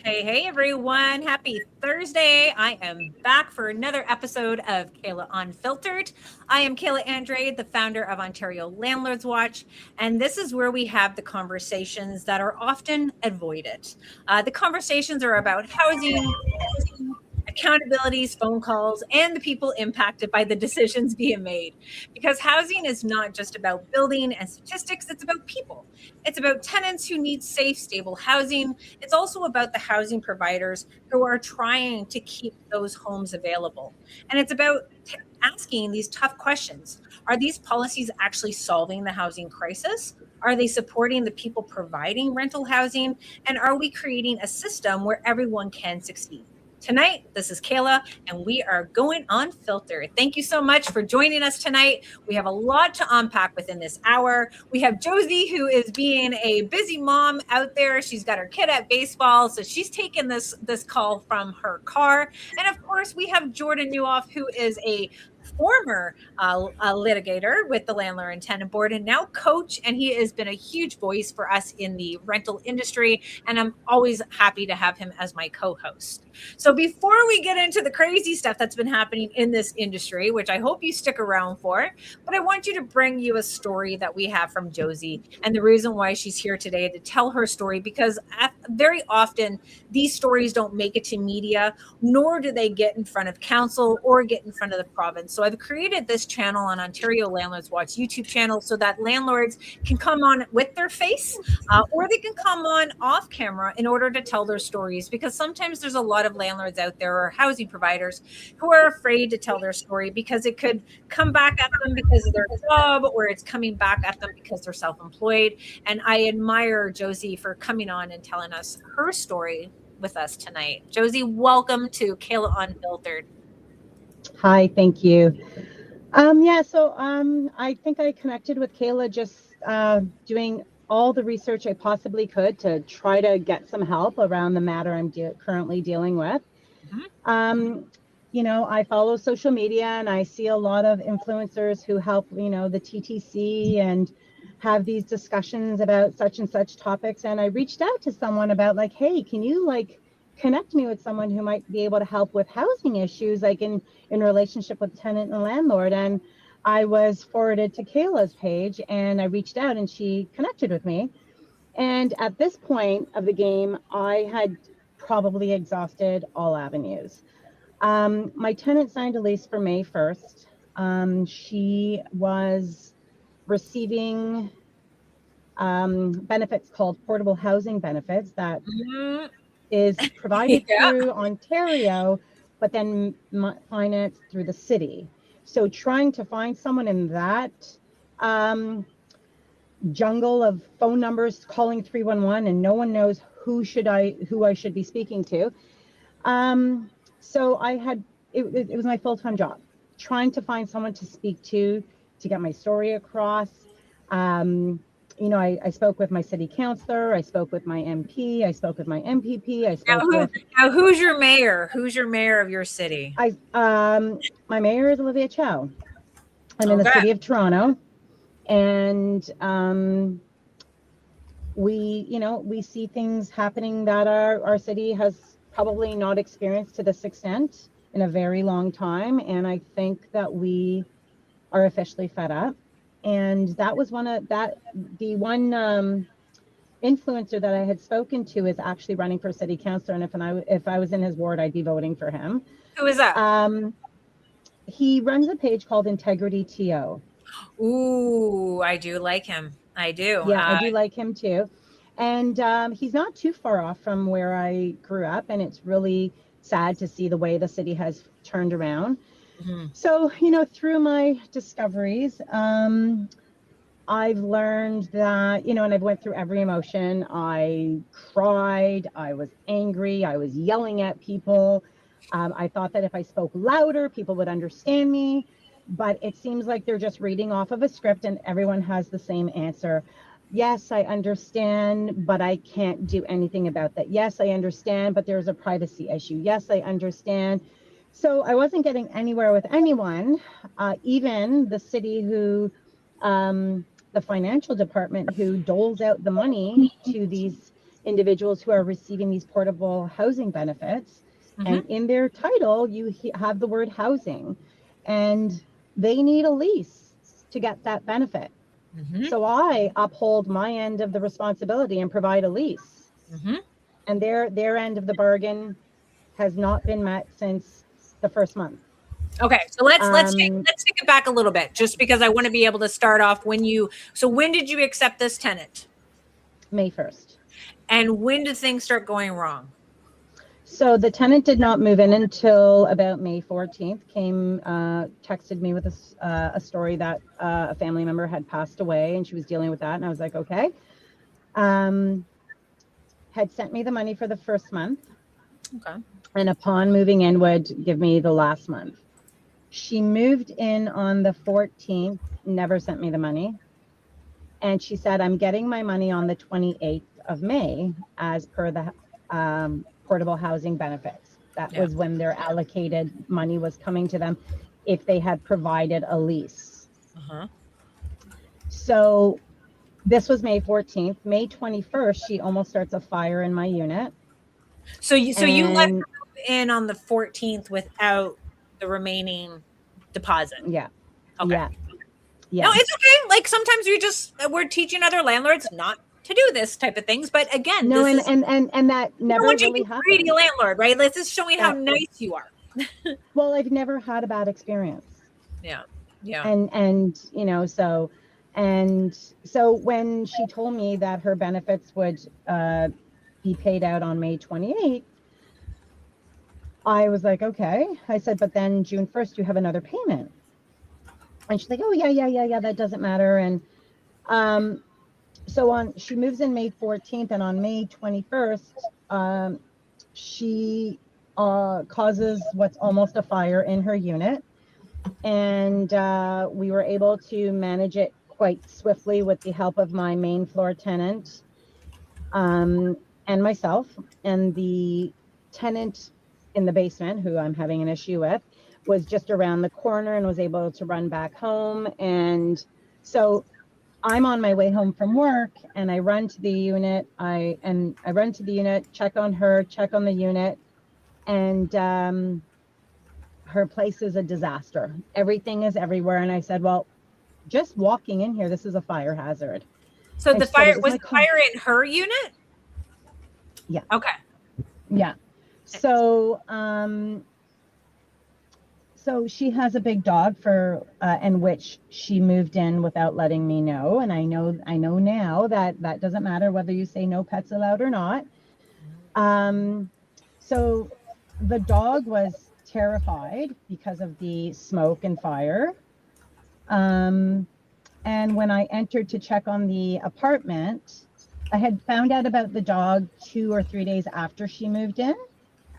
Hey everyone. Happy Thursday. I am back for another episode of Kayla Unfiltered. I am Kayla Andrade, the founder of Ontario Landlords Watch, and this is where we have the conversations that are often avoided. The conversations are about housing, accountabilities, phone calls, and the people impacted by the decisions being made. Because housing is not just about building and statistics, it's about people. It's about tenants who need safe, stable housing. It's also about the housing providers who are trying to keep those homes available. And it's about asking these tough questions. Are these policies actually solving the housing crisis? Are they supporting the people providing rental housing? And are we creating a system where everyone can succeed? Tonight, this is Kayla, and we are going unfiltered. Thank you so much for joining us tonight. We have a lot to unpack within this hour. We have Josie, who is being a busy mom out there. She's got her kid at baseball, so she's taking this call from her car. And of course, we have Jordan Nieuwhof, who is a former litigator with the Landlord and Tenant Board and now coach, and he has been a huge voice for us in the rental industry, and I'm always happy to have him as my co-host. So before we get into the crazy stuff that's been happening in this industry, which I hope you stick around for, but I want you to bring you a story that we have from Josie and the reason why she's here today to tell her story, because very often these stories don't make it to media, nor do they get in front of council or get in front of the province. So I've created this channel on Ontario Landlords Watch YouTube channel so that landlords can come on with their face or they can come on off camera in order to tell their stories, because sometimes there's a lot of landlords out there or housing providers who are afraid to tell their story because it could come back at them because of their job, or it's coming back at them because they're self-employed. And I admire Josie for coming on and telling us her story with us tonight. Josie, welcome to Kayla Unfiltered. Hi, thank you. I think I connected with Kayla just doing all the research I possibly could to try to get some help around the matter I'm currently dealing with. I follow social media and I see a lot of influencers who help, the TTC and have these discussions about such and such topics. And I reached out to someone about hey, can you connect me with someone who might be able to help with housing issues, in relationship with tenant and landlord. And I was forwarded to Kayla's page and I reached out and she connected with me. And at this point of the game, I had probably exhausted all avenues. My tenant signed a lease for May 1st. She was receiving benefits called portable housing benefits that is provided through Ontario, but then financed through the city. So trying to find someone in that jungle of phone numbers, calling 311, and no one knows who I should be speaking to. So it was my full-time job, trying to find someone to speak to get my story across. I spoke with my city councillor, I spoke with my MP, I spoke with my MPP, Now who's your mayor? Who's your mayor of your city? My mayor is Olivia Chow. I'm in the city of Toronto, and we see things happening that our city has probably not experienced to this extent in a very long time, and I think that we are officially fed up. And that was the one influencer that I had spoken to is actually running for city councilor. And if I was in his ward, I'd be voting for him. Who is that? He runs a page called Integrity TO. Ooh, I do like him. I do. Yeah, I do like him too. And he's not too far off from where I grew up. And it's really sad to see the way the city has turned around. Mm-hmm. So, through my discoveries, I've learned that, and I've went through every emotion. I cried, I was angry, I was yelling at people. I thought that if I spoke louder, people would understand me, but it seems like they're just reading off of a script and everyone has the same answer. Yes, I understand, but I can't do anything about that. Yes, I understand, but there's a privacy issue. Yes, I understand. So I wasn't getting anywhere with anyone, even the city the financial department who doles out the money to these individuals who are receiving these portable housing benefits. And in their title, you have the word housing, and they need a lease to get that benefit. So I uphold my end of the responsibility and provide a lease. And their end of the bargain has not been met since the first month. Okay, so let's take it back a little bit, just because I want to be able to start off when did you accept this tenant? May 1st. And when did things start going wrong? So the tenant did not move in until about May 14th, texted me with a story that a family member had passed away and she was dealing with that. And I was like, okay. Had sent me the money for the first month. Okay. And upon moving in would give me the last month. She moved in on the 14th, never sent me the money. And she said, I'm getting my money on the 28th of May as per the portable housing benefits. That was when their allocated money was coming to them if they had provided a lease. So this was May 14th. May 21st, she almost starts a fire in my unit. So you let her move in on the 14th without the remaining deposit? Yeah. Okay. Yeah. No, it's okay. Like sometimes we're teaching other landlords not to do this type of things, but again, no, and that never really happened. Greedy landlord, right? This is showing how nice you are. Well, I've never had a bad experience. Yeah. And so when she told me that her benefits would be paid out on May 28th, I was like, okay. I said, but then June 1st, you have another payment. And she's like, oh yeah, that doesn't matter. And so she moves in May 14th, and on May 21st, she causes what's almost a fire in her unit. And we were able to manage it quite swiftly with the help of my main floor tenant and myself. And the tenant in the basement, who I'm having an issue with, was just around the corner and was able to run back home. And so I'm on my way home from work, and I run to the unit. I run to the unit, check on her, check on the unit, and her place is a disaster. Everything is everywhere. And I said, well, just walking in here, this is a fire hazard. So the fire was fire in her unit? Yeah. Okay. Yeah. So so she has a big dog in which she moved in without letting me know. And I know now that doesn't matter whether you say no pets allowed or not. So the dog was terrified because of the smoke and fire. And when I entered to check on the apartment, I had found out about the dog 2 or 3 days after she moved in,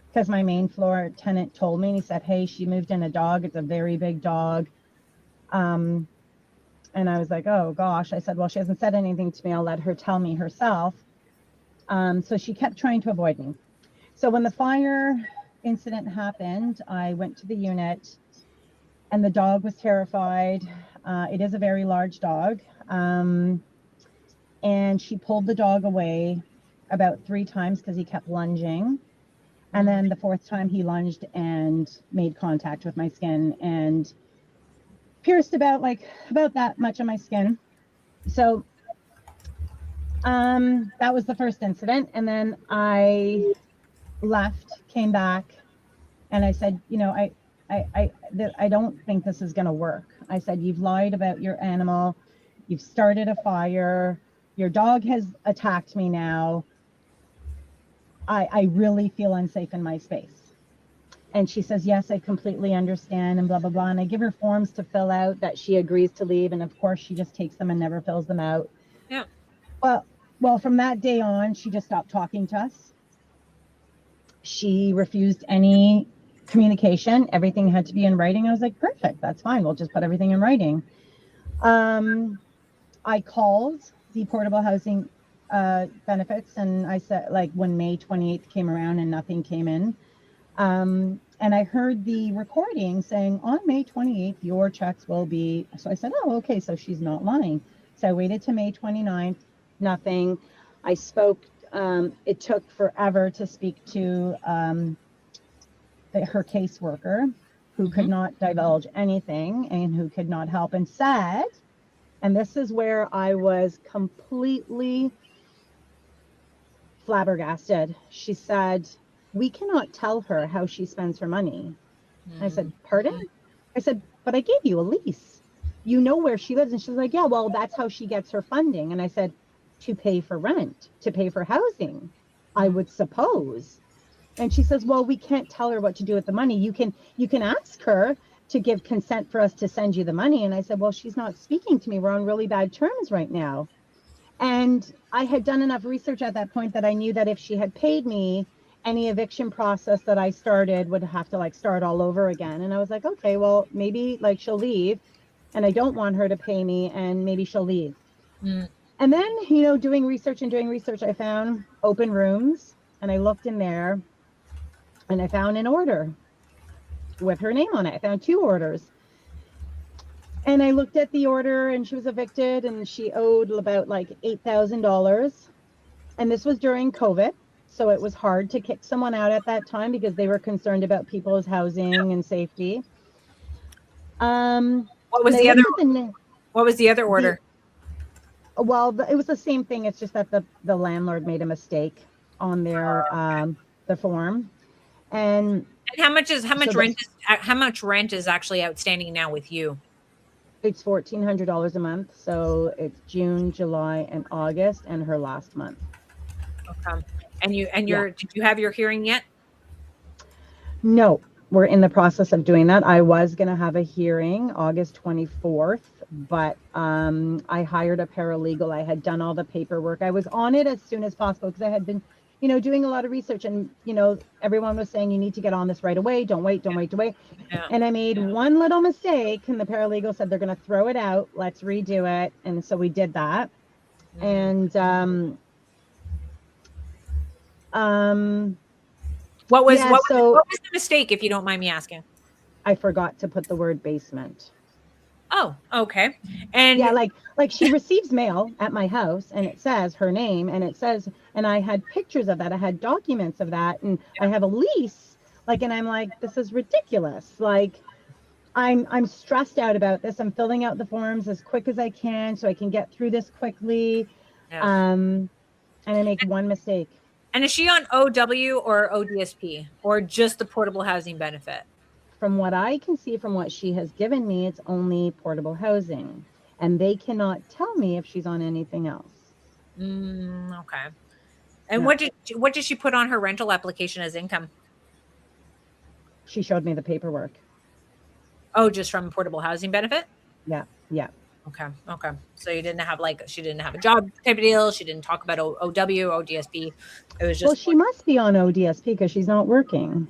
because my main floor tenant told me, and he said, hey, she moved in a dog. It's a very big dog. And I was like, oh gosh. I said, well, she hasn't said anything to me. I'll let her tell me herself. So she kept trying to avoid me. So when the fire incident happened, I went to the unit, and the dog was terrified. It is a very large dog. And she pulled the dog away about 3 times because he kept lunging. And then the 4th time he lunged and made contact with my skin and pierced about that much of my skin. So that was the first incident. And then I left, came back, and I said, I don't think this is going to work. I said, you've lied about your animal. You've started a fire. Your dog has attacked me now. I really feel unsafe in my space. And she says, yes, I completely understand, and blah, blah, blah. And I give her forms to fill out that she agrees to leave. And of course, she just takes them and never fills them out. Yeah. Well, from that day on, she just stopped talking to us. She refused any communication. Everything had to be in writing. I was like, perfect, that's fine. We'll just put everything in writing. I called the portable housing benefits, and I said, when May 28th came around and nothing came in, and I heard the recording saying on May 28th your checks will be. So I said, oh, okay, so she's not lying. So I waited to May 29th, nothing. I spoke it took forever to speak to her caseworker, who could not divulge anything and who could not help, and said, and this is where I was completely flabbergasted. She said, we cannot tell her how she spends her money. I said, pardon? I said, but I gave you a lease. You know where she lives. And she's like, yeah, well, that's how she gets her funding. And I said, to pay for rent, to pay for housing, I would suppose. And she says, well, we can't tell her what to do with the money. You can ask her to give consent for us to send you the money. And I said, well, she's not speaking to me. We're on really bad terms right now. And I had done enough research at that point that I knew that if she had paid me, any eviction process that I started would have to start all over again. And I was like, okay, well, maybe she'll leave, and I don't want her to pay me, and maybe she'll leave. And then, doing research, I found open rooms, and I looked in there, and I found an order with her name on it. I found 2 orders. And I looked at the order, and she was evicted, and she owed about $8,000. And this was during COVID. So it was hard to kick someone out at that time because they were concerned about people's housing and safety. What was the other order? Well, it was the same thing. It's just that the landlord made a mistake on their the form. And how much rent is actually outstanding now with you? It's $1,400 a month. So it's June, July, and August, and her last month. Okay. And did you have your hearing yet? No, we're in the process of doing that. I was going to have a hearing August 24th, but I hired a paralegal. I had done all the paperwork. I was on it as soon as possible because I had been, doing a lot of research, and, everyone was saying you need to get on this right away. Don't wait. Yeah. And I made one little mistake, and the paralegal said they're going to throw it out. Let's redo it. And so we did that. And what was the mistake, if you don't mind me asking? I forgot to put the word basement. Oh, okay. And yeah, like she receives mail at my house, and it says her name, and it says, and I had pictures of that. I had documents of that, and I have a lease. And I'm like, this is ridiculous. I'm stressed out about this. I'm filling out the forms as quick as I can so I can get through this quickly. Yeah. And I make one mistake. And is she on OW or ODSP, or just the portable housing benefit? From what I can see, from what she has given me, it's only portable housing, and they cannot tell me if she's on anything else. Okay. And yeah. What did she put on her rental application as income? She showed me the paperwork. Oh, just from portable housing benefit? Yeah. Okay. So you didn't have she didn't have a job type of deal. She didn't talk about OW, ODSP. It was just. Well, she must be on ODSP because she's not working.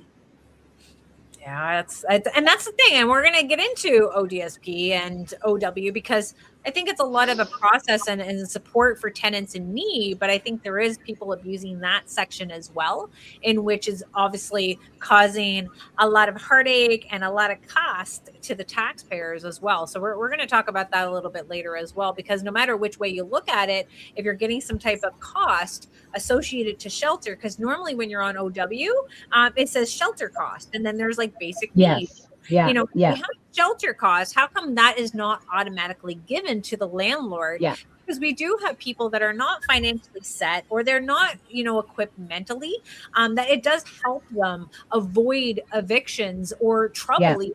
Yeah, and that's the thing. And we're going to get into ODSP and OW because I think it's a lot of a process and support for tenants in need. But I think there is people abusing that section as well, in which is obviously causing a lot of heartache and a lot of cost to the taxpayers as well. So we're going to talk about that a little bit later as well, because no matter which way you look at it, if you're getting some type of cost associated to shelter, because normally when you're on OW, it says shelter cost, and then there's basic needs. Yeah. We have shelter costs. How come that is not automatically given to the landlord? Yeah. Because we do have people that are not financially set, or they're not, equipped mentally, that it does help them avoid evictions or trouble.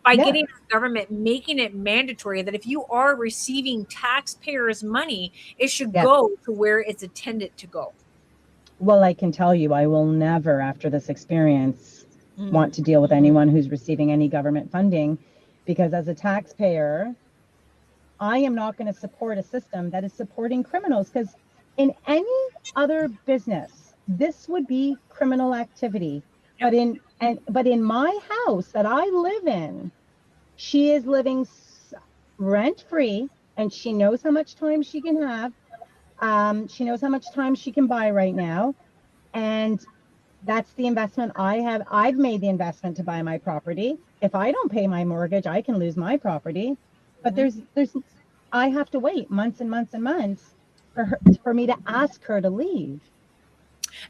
By getting the government making it mandatory that if you are receiving taxpayers' money, it should go to where it's intended to go. Well, I can tell you, I will never, after this experience, want to deal with anyone who's receiving any government funding, because as a taxpayer, I am not going to support a system that is supporting criminals, because in any other business, this would be criminal activity. But in my house that I live in, she is living rent free, and she knows how much time she can have. She knows how much time she can buy right now, and that's the investment I have. I've made the investment to buy my property. If I don't pay my mortgage, I can lose my property. But I have to wait months and months and months for me to ask her to leave.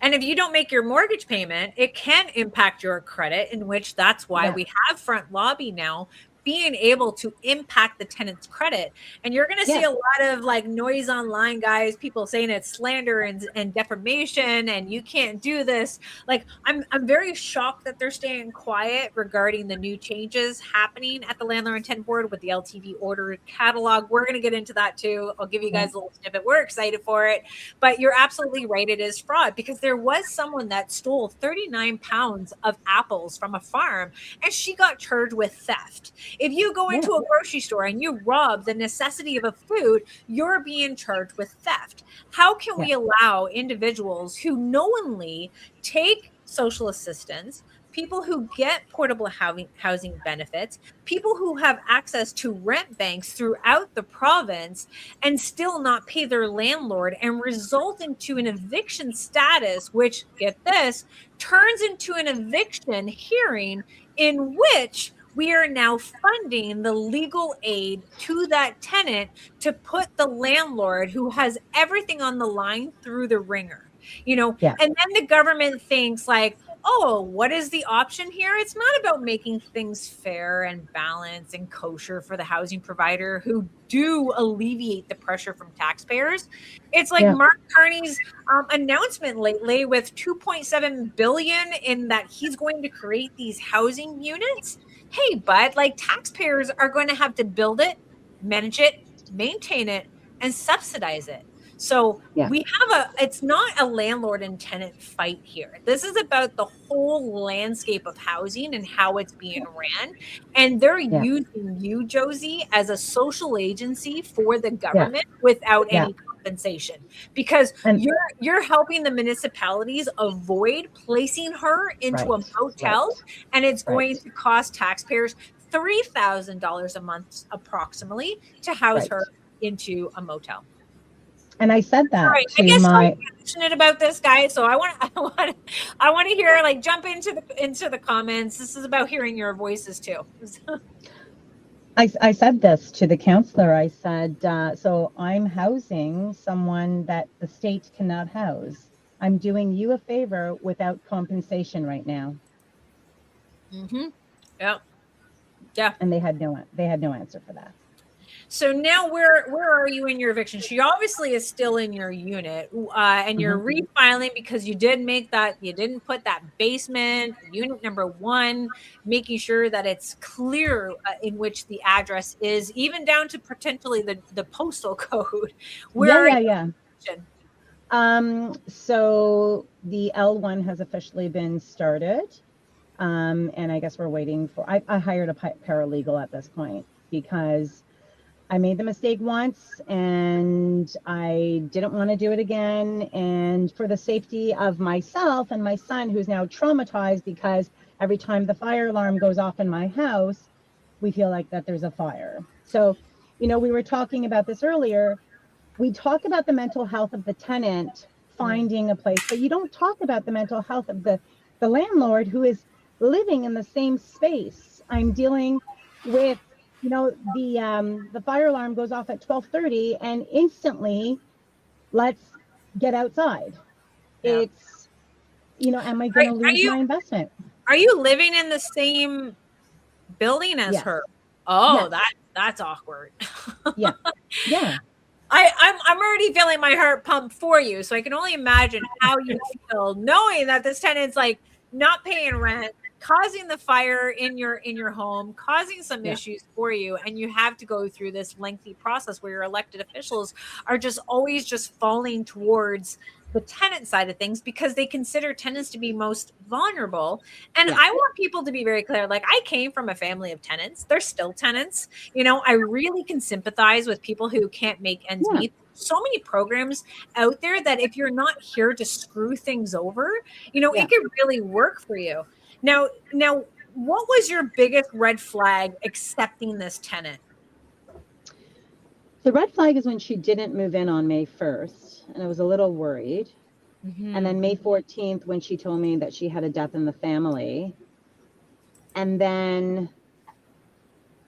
And if you don't make your mortgage payment, it can impact your credit, in which that's why we have front lobby now being able to impact the tenant's credit. And you're going to see a lot of like noise online, guys, people saying it's slander and defamation and you can't do this. Like I'm very shocked that they're staying quiet regarding the new changes happening at the Landlord and Tenant Board with the LTV order catalog. We're going to get into that too. I'll give you guys a little snippet. We're excited for it, but you're absolutely right. It is fraud, because there was someone that stole 39 pounds of apples from a farm and she got charged with theft. If you go into a grocery store and you rob the necessity of a food, you're being charged with theft. How can we allow individuals who knowingly take social assistance, people who get portable housing benefits, people who have access to rent banks throughout the province, and still not pay their landlord and result into an eviction status, which, get this, turns into an eviction hearing in which we are now funding the legal aid to that tenant to put the landlord who has everything on the line through the ringer, and then the government thinks like, oh, what is the option here? It's not about making things fair and balanced and kosher for the housing provider who do alleviate the pressure from taxpayers. It's like Mark Carney's announcement lately with 2.7 billion in that he's going to create these housing units. Hey, bud, like taxpayers are going to have to build it, manage it, maintain it, and subsidize it. So we have it's not a landlord and tenant fight here. This is about the whole landscape of housing and how it's being ran. And they're using you, Josie, as a social agency for the government without any compensation, because you're helping the municipalities avoid placing her into a motel, and it's going to cost taxpayers $3,000 a month approximately to house her into a motel. And I said that to I guess my I'm passionate about this, guys. So I want to hear, like, jump into the comments. This is about hearing your voices too. I said this to the counselor. I said, so I'm housing someone that the state cannot house. I'm doing you a favor without compensation right now. Mm-hmm. Yeah. And they had no answer for that. So now where are you in your eviction? She obviously is still in your unit, and you're refiling because you didn't put that basement unit number 1, making sure that it's clear in which the address is, even down to potentially the postal code. So the L1 has officially been started, and I guess we're waiting for. I hired a paralegal at this point because I made the mistake once and I didn't want to do it again. And for the safety of myself and my son, who's now traumatized because every time the fire alarm goes off in my house, we feel like that there's a fire. So, we were talking about this earlier. We talk about the mental health of the tenant finding a place, but you don't talk about the mental health of the landlord who is living in the same space. I'm dealing with the fire alarm goes off at 12:30 and instantly let's get outside. It's, am I going to lose my investment? Are you living in the same building as her? Oh, that's awkward. Yeah. I'm already feeling my heart pump for you. So I can only imagine how you feel knowing that this tenant's like not paying rent, causing the fire in your home, causing some issues for you, and you have to go through this lengthy process where your elected officials are just always just falling towards the tenant side of things because they consider tenants to be most vulnerable. And I want people to be very clear. Like, I came from a family of tenants. They're still tenants. I really can sympathize with people who can't make ends meet. So many programs out there that if you're not here to screw things over, it could really work for you. Now, what was your biggest red flag accepting this tenant? The red flag is when she didn't move in on May 1st, and I was a little worried. And then May 14th, when she told me that she had a death in the family. And then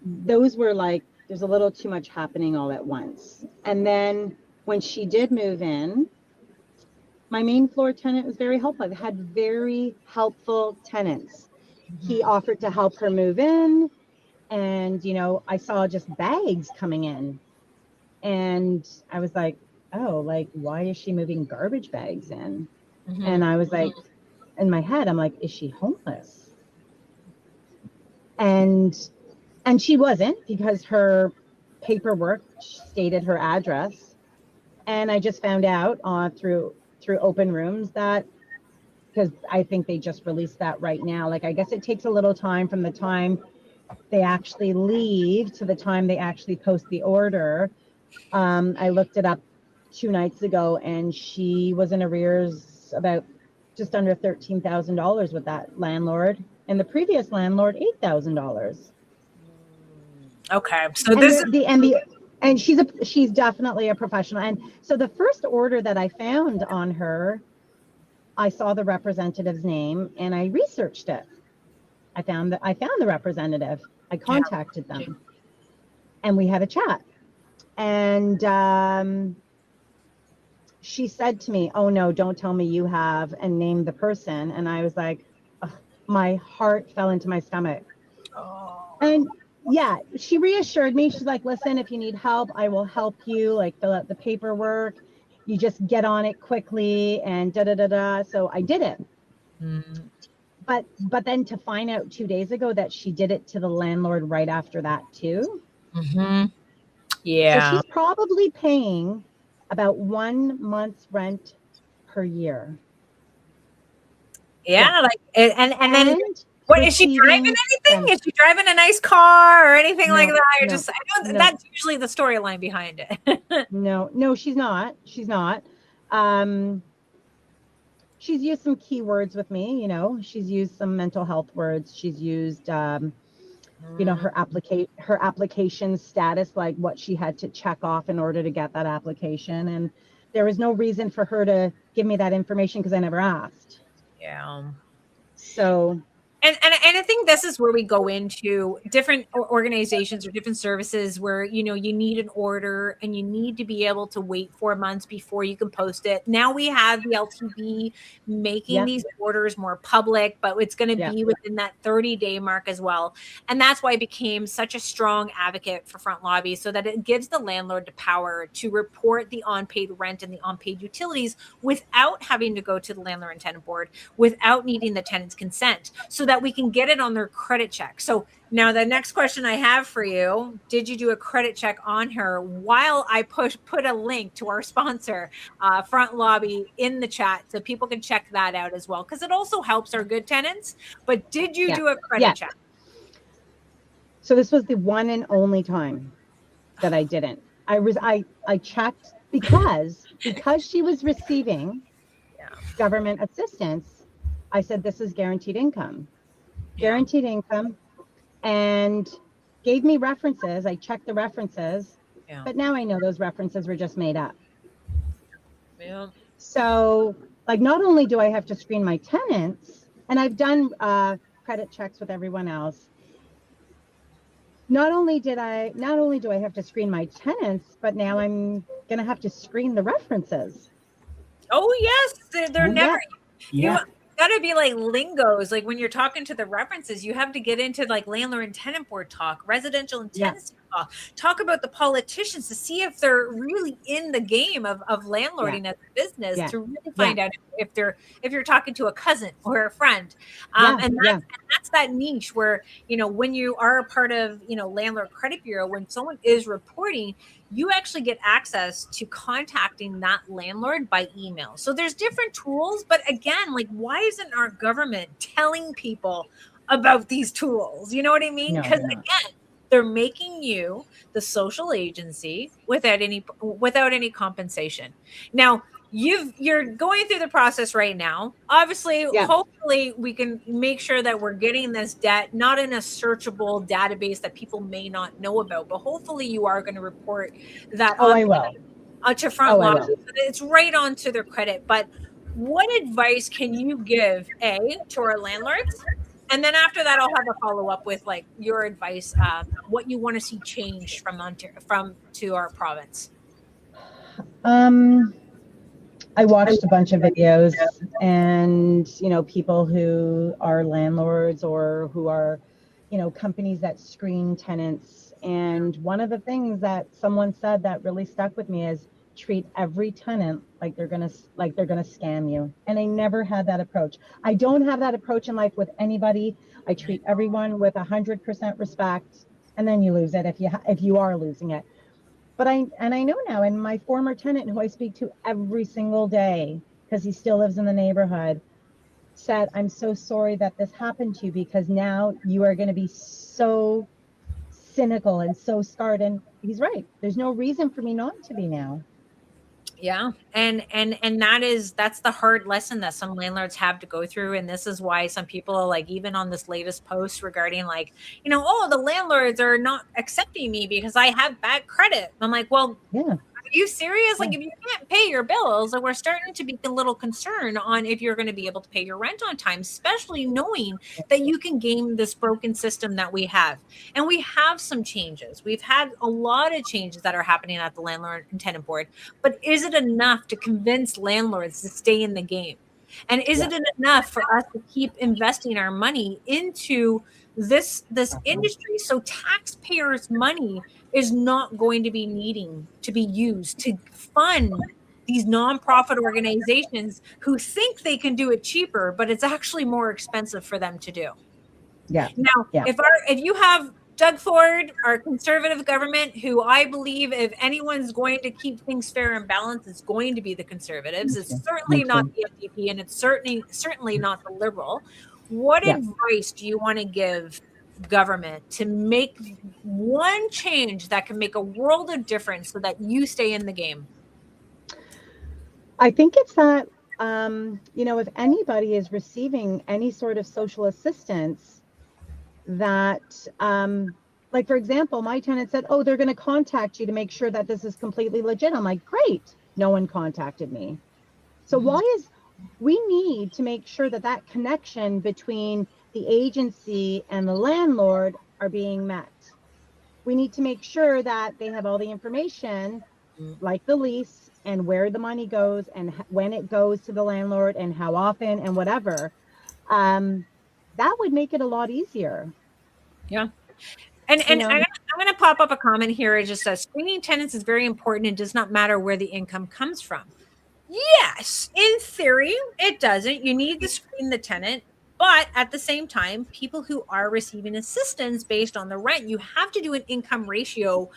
those were like, there's a little too much happening all at once. And then when she did move in, my main floor tenant was very helpful. I had very helpful tenants. He offered to help her move in, and I saw just bags coming in, and I was like, oh, like, why is she moving garbage bags in? And I was like, in my head, I'm like, is she homeless? And she wasn't, because her paperwork stated her address. And I just found out through open rooms that, because I think they just released that right now. Like, I guess it takes a little time from the time they actually leave to the time they actually post the order. I looked it up 2 nights ago, and she was in arrears about just under $13,000 with that landlord, and the previous landlord $8,000. Okay, so this and she's definitely a professional. And so the first order that I found on her, I saw the representative's name and I researched it. I found the representative. I contacted them, and we had a chat. And she said to me, "Oh no, don't tell me you have," and named the person. And I was like, ugh, my heart fell into my stomach. And yeah, she reassured me. She's like, "Listen, if you need help, I will help you. Like, fill out the paperwork. You just get on it quickly and da da da da." So I did it. But then to find out 2 days ago that she did it to the landlord right after that too. Yeah. So she's probably paying about 1 month's rent per year. Yeah, like, and then what is she driving? Anything? Is she driving a nice car or anything like that? You're just, I know that's usually the storyline behind it. No, she's not. She's not. She's used some keywords with me. She's used some mental health words. She's used, her application status, like what she had to check off in order to get that application. And there was no reason for her to give me that information because I never asked. Yeah. So. And I think this is where we go into different organizations or different services where, you need an order and you need to be able to wait 4 months before you can post it. Now we have the LTB making these orders more public, but it's going to be within that 30-day mark as well. And that's why I became such a strong advocate for front lobby, so that it gives the landlord the power to report the unpaid rent and the unpaid utilities without having to go to the Landlord and Tenant Board, without needing the tenant's consent, so that we can get it on their credit check. So now the next question I have for you, did you do a credit check on her? While I put a link to our sponsor, Front Lobby, in the chat so people can check that out as well, because it also helps our good tenants. But did you do a credit check? So this was the one and only time that I didn't. I checked because she was receiving government assistance. I said, this is guaranteed income. And gave me references. I checked the references, but now I know those references were just made up. So, like, not only do I have to screen my tenants, and I've done credit checks with everyone else, not only do I have to screen my tenants, but now I'm gonna have to screen the references. Oh yes, they're never. You gotta be like lingos. Like when you're talking to the references, you have to get into like Landlord and Tenant Board talk, residential and tenancy talk about the politicians to see if they're really in the game of landlording as a business, to really find out if you're talking to a cousin or a friend. And that's that niche where, when you are a part of, Landlord Credit Bureau, when someone is reporting, you actually get access to contacting that landlord by email. So there's different tools, but again, like, why isn't our government telling people about these tools? You know what I mean? Because again, they're making you the social agency without any compensation. Now, you're going through the process right now. Obviously, hopefully we can make sure that we're getting this debt not in a searchable database that people may not know about, but hopefully you are going to report that I will. To front lobby. It's right onto their credit. But what advice can you give to our landlords? And then after that, I'll have a follow up with like your advice, what you want to see changed from to our province. I watched a bunch of videos, and people who are landlords or who are companies that screen tenants. And one of the things that someone said that really stuck with me is treat every tenant like they're gonna scam you. And I never had that approach. I don't have that approach in life with anybody. I treat everyone with 100% respect, and then you lose it if you are losing it. But I know now, and my former tenant, who I speak to every single day because he still lives in the neighborhood, said, I'm so sorry that this happened to you, because now you are going to be so cynical and so scarred. And he's right. There's no reason for me not to be now. Yeah. And that's the hard lesson that some landlords have to go through. And this is why some people are like, even on this latest post regarding like, oh, the landlords are not accepting me because I have bad credit. I'm like, well, Yeah. are you serious? Like, Yeah. if you can't pay your bills, like, we're starting to be a little concerned on if you're going to be able to pay your rent on time, especially knowing that you can game this broken system that we have. And we have some changes. We've had a lot of changes that are happening at the Landlord and Tenant Board. But is it enough to convince landlords to stay in the game? And is it enough for us to keep investing our money into this industry so taxpayers' money is not going to be needing to be used to fund these nonprofit organizations who think they can do it cheaper, but it's actually more expensive for them to do? Yeah. Now, Yeah. if you have Doug Ford, our conservative government, who I believe if anyone's going to keep things fair and balanced, it's going to be the conservatives. It's certainly not the FDP, and it's certainly not the Liberal. What advice do you want to give government to make one change that can make a world of difference so that you stay in the game? I think it's that, if anybody is receiving any sort of social assistance, that, like, for example, my tenant said, oh, they're going to contact you to make sure that this is completely legit. I'm like, great. No one contacted me. So we need to make sure that that connection between the agency and the landlord are being met. We need to make sure that they have all the information, like the lease and where the money goes and when it goes to the landlord and how often and whatever. That would make it a lot easier. Yeah. And I'm going to pop up a comment here. It just says screening tenants is very important and does not matter where the income comes from. Yes, in theory, it doesn't. You need to screen the tenant. But at the same time, people who are receiving assistance based on the rent, you have to do an income ratio.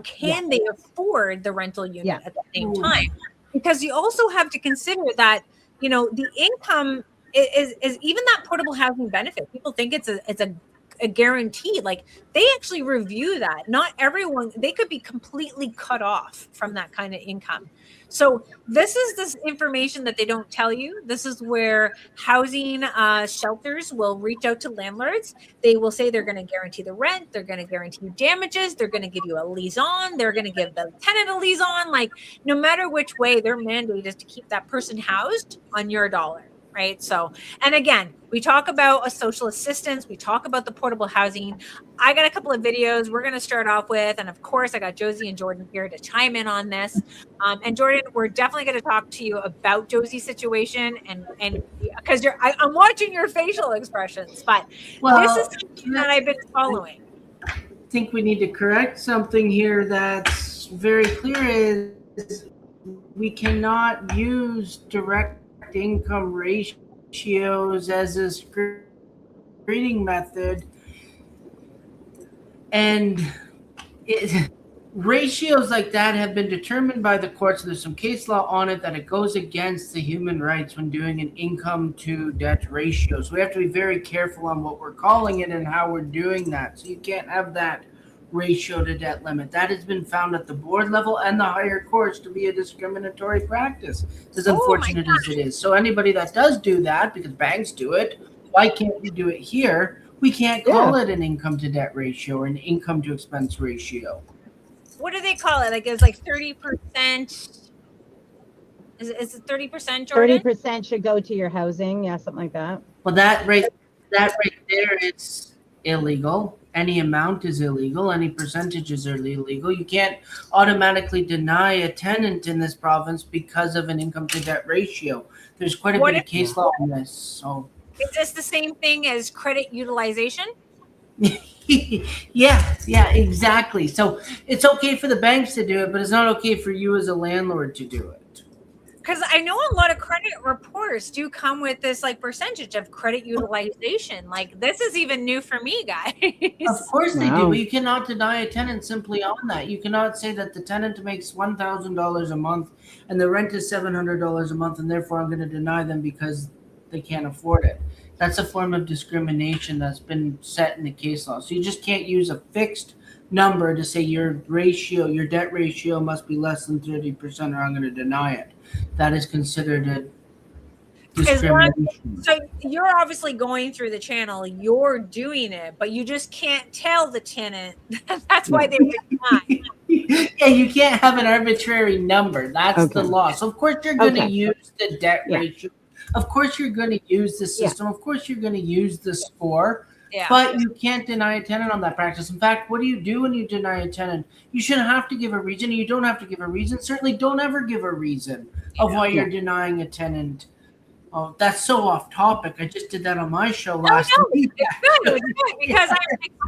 Can they afford the rental unit at the same time? Because you also have to consider that, the income is even that portable housing benefit. People think it's a guarantee. Like, they actually review that. Not everyone, they could be completely cut off from that kind of income. So this is this information that they don't tell you. This is where housing shelters will reach out to landlords. They will say they're going to guarantee the rent. They're going to guarantee you damages. They're going to give you a lease on. They're going to give the tenant a lease on. Like, no matter which way, their mandate is to keep that person housed on your dollar. Right. So, and again, we talk about a social assistance. We talk about the portable housing. I got a couple of videos we're going to start off with. And of course, I got Josie and Jordan here to chime in on this. And Jordan, we're definitely going to talk to you about Josie's situation. And because I'm watching your facial expressions, but this is something that I've been following. I think we need to correct something here that's very clear is we cannot use direct income ratios as a screening method, and ratios like that have been determined by the courts. There's some case law on it that it goes against the human rights when doing an income to debt ratio. So we have to be very careful on what we're calling it and how we're doing that. So you can't have that ratio to debt limit. That has been found at the board level and the higher courts to be a discriminatory practice, as unfortunate as it is. So anybody that does do that, because banks do it, why can't we do it here? We can't call it an income to debt ratio or an income to expense ratio. What do they call it? Like, it's like 30%. Is it 30%, Jordan? 30% should go to your housing. Yeah, something like that. Well, that right there, it's illegal. Any amount is illegal. Any percentages are illegal. You can't automatically deny a tenant in this province because of an income to debt ratio. There's quite a What bit of case law on this. So is this the same thing as credit utilization? yeah, exactly. So it's okay for the banks to do it, but it's not okay for you as a landlord to do it. Because I know a lot of credit reports do come with this like percentage of credit utilization. Like this is even new for me, guys. Of course they do, Wow. but you cannot deny a tenant simply on that. You cannot say that the tenant makes $1,000 a month and the rent is $700 a month, and therefore I'm going to deny them because they can't afford it. That's a form of discrimination that's been set in the case law. So you just can't use a fixed number to say your debt ratio must be less than 30%, or I'm going to deny it. That is considered a discrimination. So you're obviously going through the channel, you're doing it, but you just can't tell the tenant. That's why they decline. Yeah, you can't have an arbitrary number. That's the Okay. law. So of course you're going to Okay. use the debt Yeah. ratio. Of course you're going to use the Yeah. system. Of course you're going to use the score. Yeah. But you can't deny a tenant on that practice. In fact, what do you do when you deny a tenant? You shouldn't have to give a reason. You don't have to give a reason. Certainly don't ever give a reason of why you're denying a tenant. Oh, that's so off topic. I just did that on my show last week. It's good because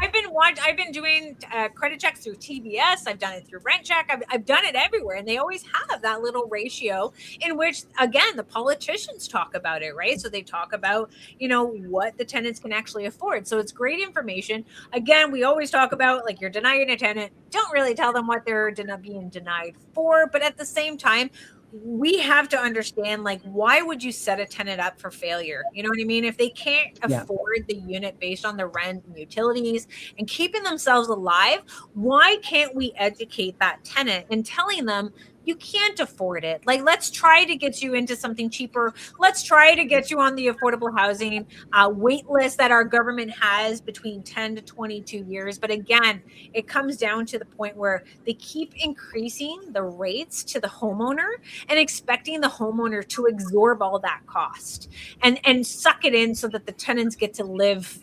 I've been doing credit checks through TBS. I've done it through Rent Check. I've done it everywhere, and they always have that little ratio in which, again, the politicians talk about it, right? So they talk about what the tenants can actually afford. So it's great information. Again, we always talk about like you're denying a tenant. Don't really tell them what they're being denied for, but at the same time, we have to understand, like, why would you set a tenant up for failure? You know what I mean? If they can't afford the unit based on the rent and utilities and keeping themselves alive, why can't we educate that tenant and telling them you can't afford it? Like, let's try to get you into something cheaper. Let's try to get you on the affordable housing wait list that our government has between 10 to 22 years. But again, it comes down to the point where they keep increasing the rates to the homeowner and expecting the homeowner to absorb all that cost and suck it in so that the tenants get to live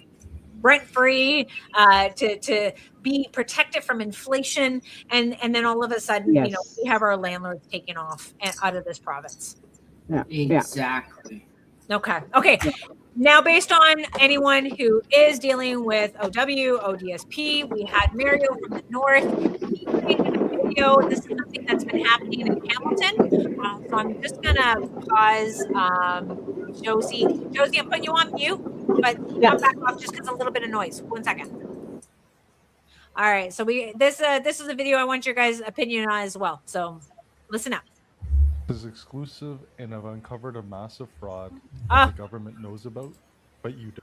rent-free, to be protected from inflation, and then all of a sudden, Yes. we have our landlords taking off out of this province. Yeah. Exactly. Okay. Now, based on anyone who is dealing with OW, ODSP, we had Mario from the north. He created a video. This is something that's been happening in Hamilton. So I'm just gonna pause. Josie, I'm putting you on mute, but come back off just because a little bit of noise. 1 second. All right. So this is a video I want your guys' opinion on as well. So listen up. Is exclusive, and I've uncovered a massive fraud that the government knows about, but you don't.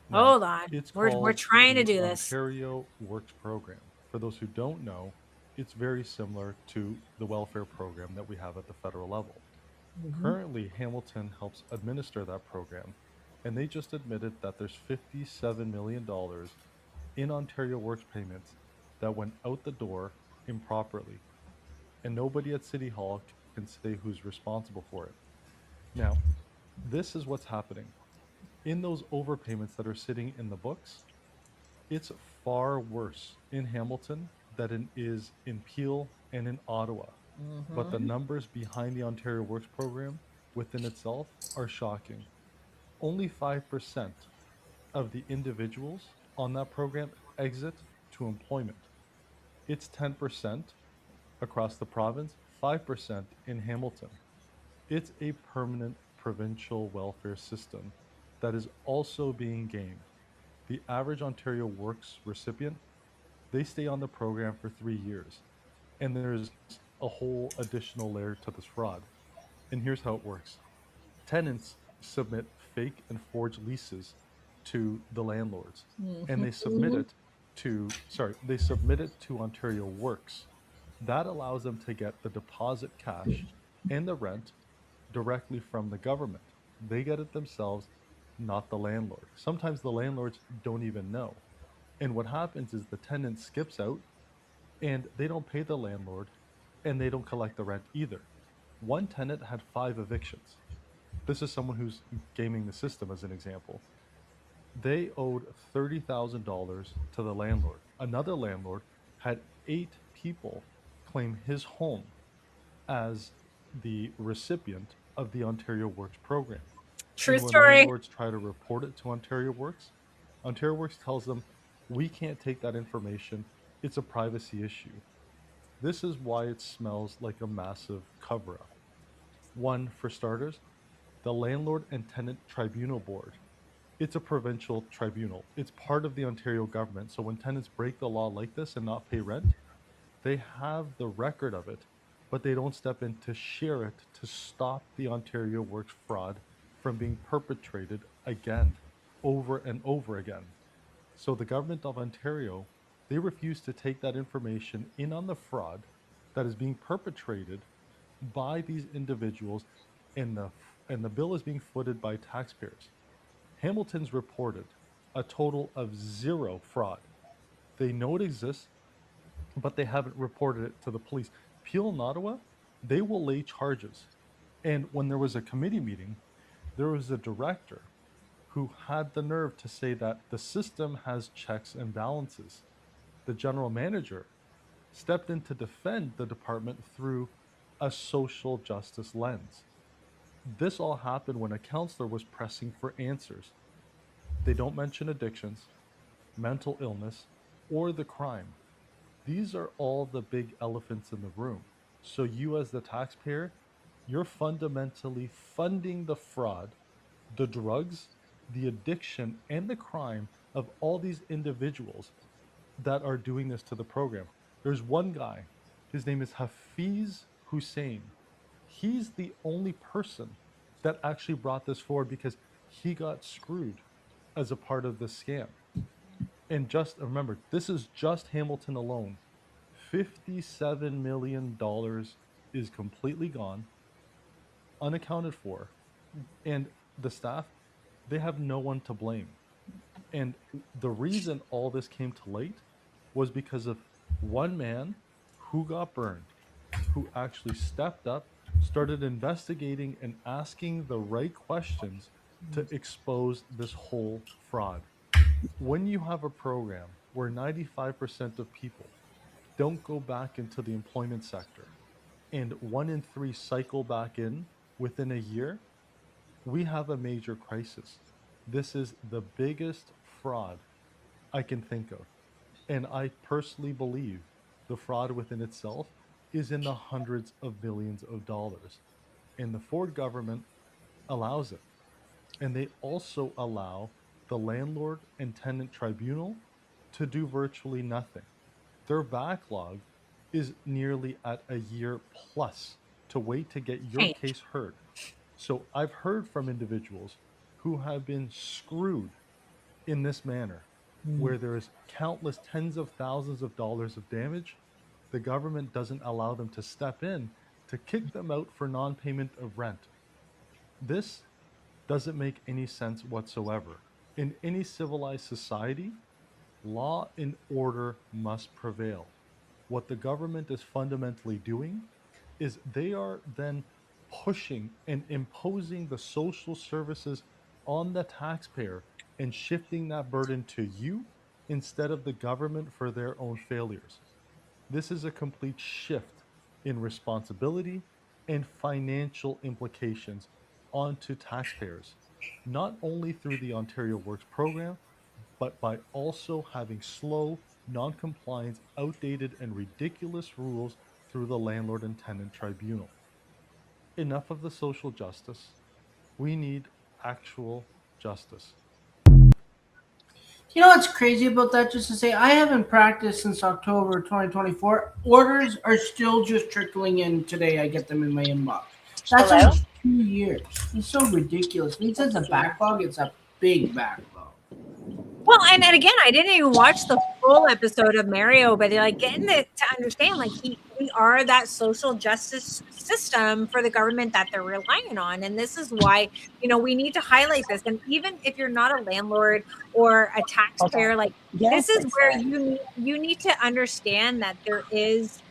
Now, Hold on. We're trying to do this. Ontario Works program. For those who don't know, it's very similar to the welfare program that we have at the federal level. Currently, Hamilton helps administer that program, and they just admitted that there's $57 million in Ontario Works payments that went out the door improperly, and nobody at City Hall can say who's responsible for it. Now, this is what's happening. In those overpayments that are sitting in the books, it's far worse in Hamilton than it is in Peel and in Ottawa. But the numbers behind the Ontario Works program within itself are shocking. Only 5% of the individuals on that program exit to employment. It's 10% across the province, 5% in Hamilton. It's a permanent provincial welfare system that is also being gamed. The average Ontario Works recipient, they stay on the program for 3 years. And there's a whole additional layer to this fraud. And here's how it works. Tenants submit fake and forged leases to the landlords, and they submit it to Ontario Works. That allows them to get the deposit cash and the rent directly from the government. They get it themselves, not the landlord. Sometimes the landlords don't even know. And what happens is the tenant skips out and they don't pay the landlord and they don't collect the rent either. One tenant had 5 evictions. This is someone who's gaming the system as an example. They owed $30,000 to the landlord. Another landlord had 8 people claim his home as the recipient of the Ontario Works program. True And when story. landlords try to report it to Ontario Works tells them, we can't take that information. It's a privacy issue. This is why it smells like a massive cover up. One, for starters, the Landlord and Tenant Tribunal Board. It's a provincial tribunal. It's part of the Ontario government. So when tenants break the law like this and not pay rent, they have the record of it, but they don't step in to share it to stop the Ontario Works fraud from being perpetrated again, over and over again. So the government of Ontario, they refuse to take that information in on the fraud that is being perpetrated by these individuals, and the bill is being footed by taxpayers. Hamilton's reported a total of 0 fraud. They know it exists, but they haven't reported it to the police. Peel and Ottawa, they will lay charges. And when there was a committee meeting, there was a director who had the nerve to say that the system has checks and balances. The general manager stepped in to defend the department through a social justice lens. This all happened when a counselor was pressing for answers. They don't mention addictions, mental illness, or the crime. These are all the big elephants in the room. So you as the taxpayer, you're fundamentally funding the fraud, the drugs, the addiction, and the crime of all these individuals that are doing this to the program. There's one guy, his name is Hafiz Hussein. He's the only person that actually brought this forward because he got screwed as a part of the scam. And just remember, this is just Hamilton alone. $57 million is completely gone, unaccounted for, and the staff, they have no one to blame. And the reason all this came to light was because of one man who got burned, who actually stepped up, started investigating and asking the right questions to expose this whole fraud. When you have a program where 95% of people don't go back into the employment sector and 1 in 3 cycle back in within a year, we have a major crisis. This is the biggest fraud I can think of. And I personally believe the fraud within itself is in the hundreds of millions of dollars. And the Ford government allows it. And they also allow the Landlord and Tenant Tribunal to do virtually nothing. Their backlog is nearly at a year plus to wait to get your Change. case heard. So I've heard from individuals who have been screwed in this manner, where there is countless tens of thousands of dollars of damage. The government doesn't allow them to step in to kick them out for non-payment of rent. This doesn't make any sense whatsoever. In any civilized society, law and order must prevail. What the government is fundamentally doing is they are then pushing and imposing the social services on the taxpayer and shifting that burden to you instead of the government for their own failures. This is a complete shift in responsibility and financial implications onto taxpayers, not only through the Ontario Works program, but by also having slow, non-compliance, outdated, and ridiculous rules through the Landlord and Tenant Tribunal. Enough of the social justice. We need actual justice. You know what's crazy about that? Just to say, I haven't practiced since October 2024. Orders are still just trickling in today. I get them in my inbox. That's Hello? almost 2 years. It's so ridiculous. When it says a backlog, it's a big backlog. Well, and again, I didn't even watch the full episode of Mario, but like getting it to understand, like we are that social justice system for the government that they're relying on, and this is why we need to highlight this. And even if you're not a landlord or a taxpayer, like this is where you need to understand that there is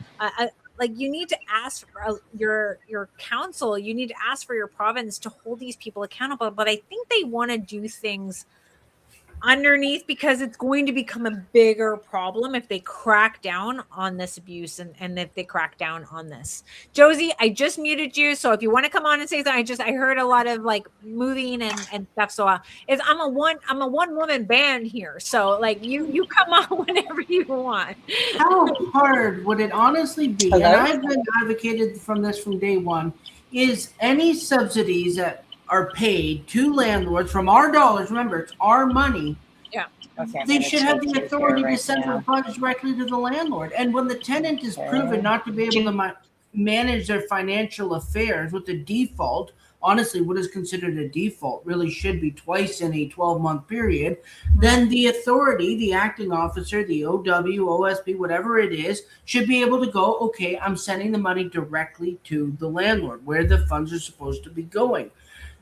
like you need to ask for your council, you need to ask for your province to hold these people accountable. But I think they want to do things underneath, because it's going to become a bigger problem if they crack down on this abuse and if they crack down on this. Josie, I just muted you, so if you want to come on and say something, I heard a lot of like moving and stuff. So I'm a one woman band here, so like you come on whenever you want. How hard would it honestly be? Hello? And I've been advocated from this from day one. Is any subsidies that are paid to landlords from our dollars, remember, it's our money, Okay, they should have the authority to send the funds directly to the landlord. And when the tenant is proven not to be able to manage their financial affairs with the default, honestly, what is considered a default really should be twice in a 12-month period, then the authority, the acting officer, the OW, OSP, whatever it is, should be able to go, okay, I'm sending the money directly to the landlord where the funds are supposed to be going.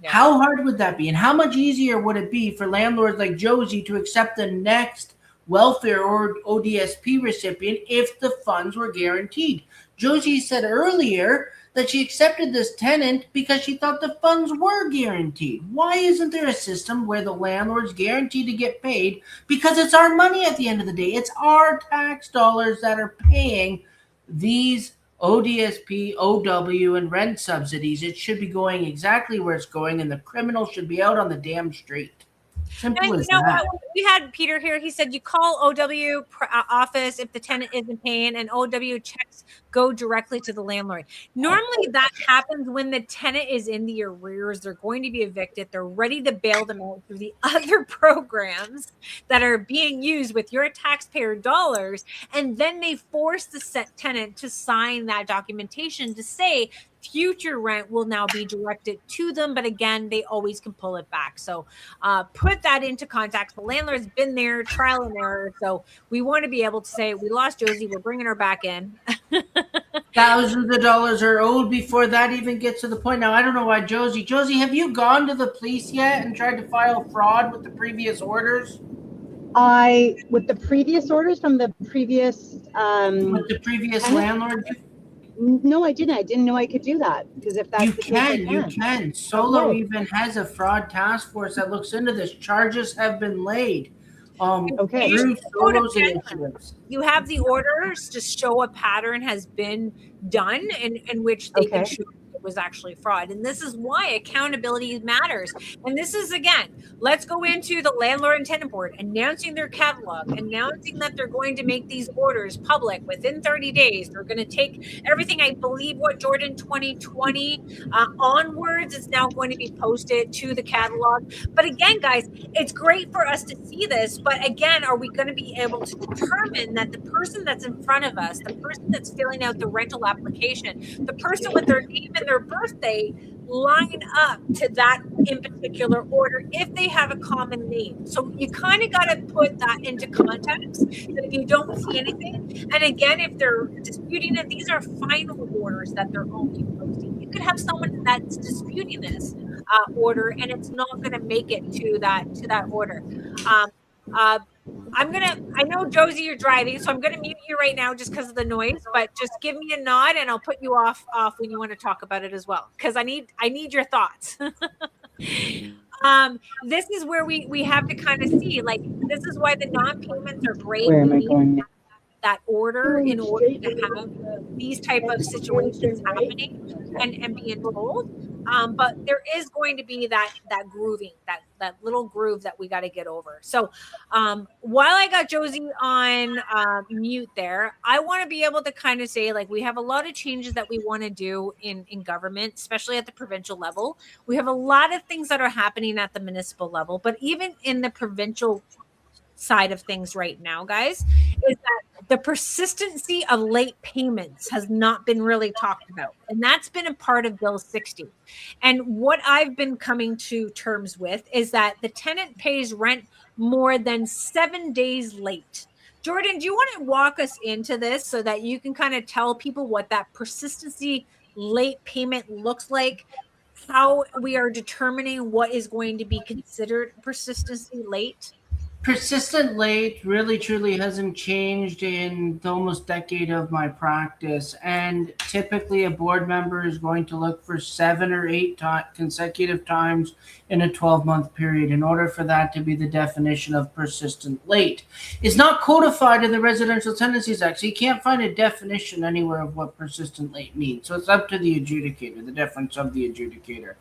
Yeah. How hard would that be? And how much easier would it be for landlords like Josie to accept the next welfare or ODSP recipient if the funds were guaranteed? Josie said earlier that she accepted this tenant because she thought the funds were guaranteed. Why isn't there a system where the landlord's guaranteed to get paid? Because it's our money at the end of the day. It's our tax dollars that are paying these ODSP, OW, and rent subsidies. It should be going exactly where it's going, and the criminal should be out on the damn street. Simple as that. We had Peter here. He said you call OW office if the tenant isn't paying, and OW checks go directly to the landlord. Normally that happens when the tenant is in the arrears. They're going to be evicted. They're ready to bail them out through the other programs that are being used with your taxpayer dollars. And then they force the tenant to sign that documentation to say future rent will now be directed to them. But again, they always can pull it back. So put that into context. The landlord's been there, trial and error. So we want to be able to say, we lost Josie, we're bringing her back in. Thousands of dollars are owed before that even gets to the point. Now, I don't know why Josie, have you gone to the police yet and tried to file fraud with the previous orders? With the previous orders from the previous... with the previous landlord? No, I didn't. I didn't know I could do that, because if that's you can. Solo even has a fraud task force that looks into this. Charges have been laid. Okay. Through Solo's initiatives. You have the orders to show a pattern has been done in which they can show it was actually fraud. And this is why accountability matters. And this is, again, let's go into the Landlord and Tenant Board announcing their catalog, announcing that they're going to make these orders public within 30 days. They're going to take everything, I believe, what Jordan 2020 onwards is now going to be posted to the catalog. But again, guys, it's great for us to see this. But again, are we going to be able to determine that the person that's in front of us, the person that's filling out the rental application, the person with their name and their birthday line up to that in particular order if they have a common name? So you kind of got to put that into context, that if you don't see anything, and again, if they're disputing it, these are final orders that they're only posting. You could have someone that's disputing this order and it's not going to make it to that order. I know, Josie, you're driving, so I'm going to mute you right now just because of the noise, but just give me a nod and I'll put you off when you want to talk about it as well, because I need your thoughts. This is where we have to kind of see, like, this is why the non-payments are great. Where am I going? That order in order to have these type of situations happening and being told. But there is going to be that grooving, that little groove that we got to get over. So while I got Josie on mute there, I want to be able to kind of say, like, we have a lot of changes that we want to do in government, especially at the provincial level. We have a lot of things that are happening at the municipal level, but even in the provincial side of things right now, guys, is that the persistency of late payments has not been really talked about. And that's been a part of Bill 60. And what I've been coming to terms with is that the tenant pays rent more than 7 days late. Jordan, do you want to walk us into this so that you can kind of tell people what that persistency late payment looks like, how we are determining what is going to be considered persistency late? Persistent late really truly hasn't changed in the almost decade of my practice, and typically a board member is going to look for 7 or 8 consecutive times in a 12-month period in order for that to be the definition of persistent late. It's not codified in the Residential Tenancies Act, so you can't find a definition anywhere of what persistent late means. So it's up to the adjudicator, the deference of the adjudicator.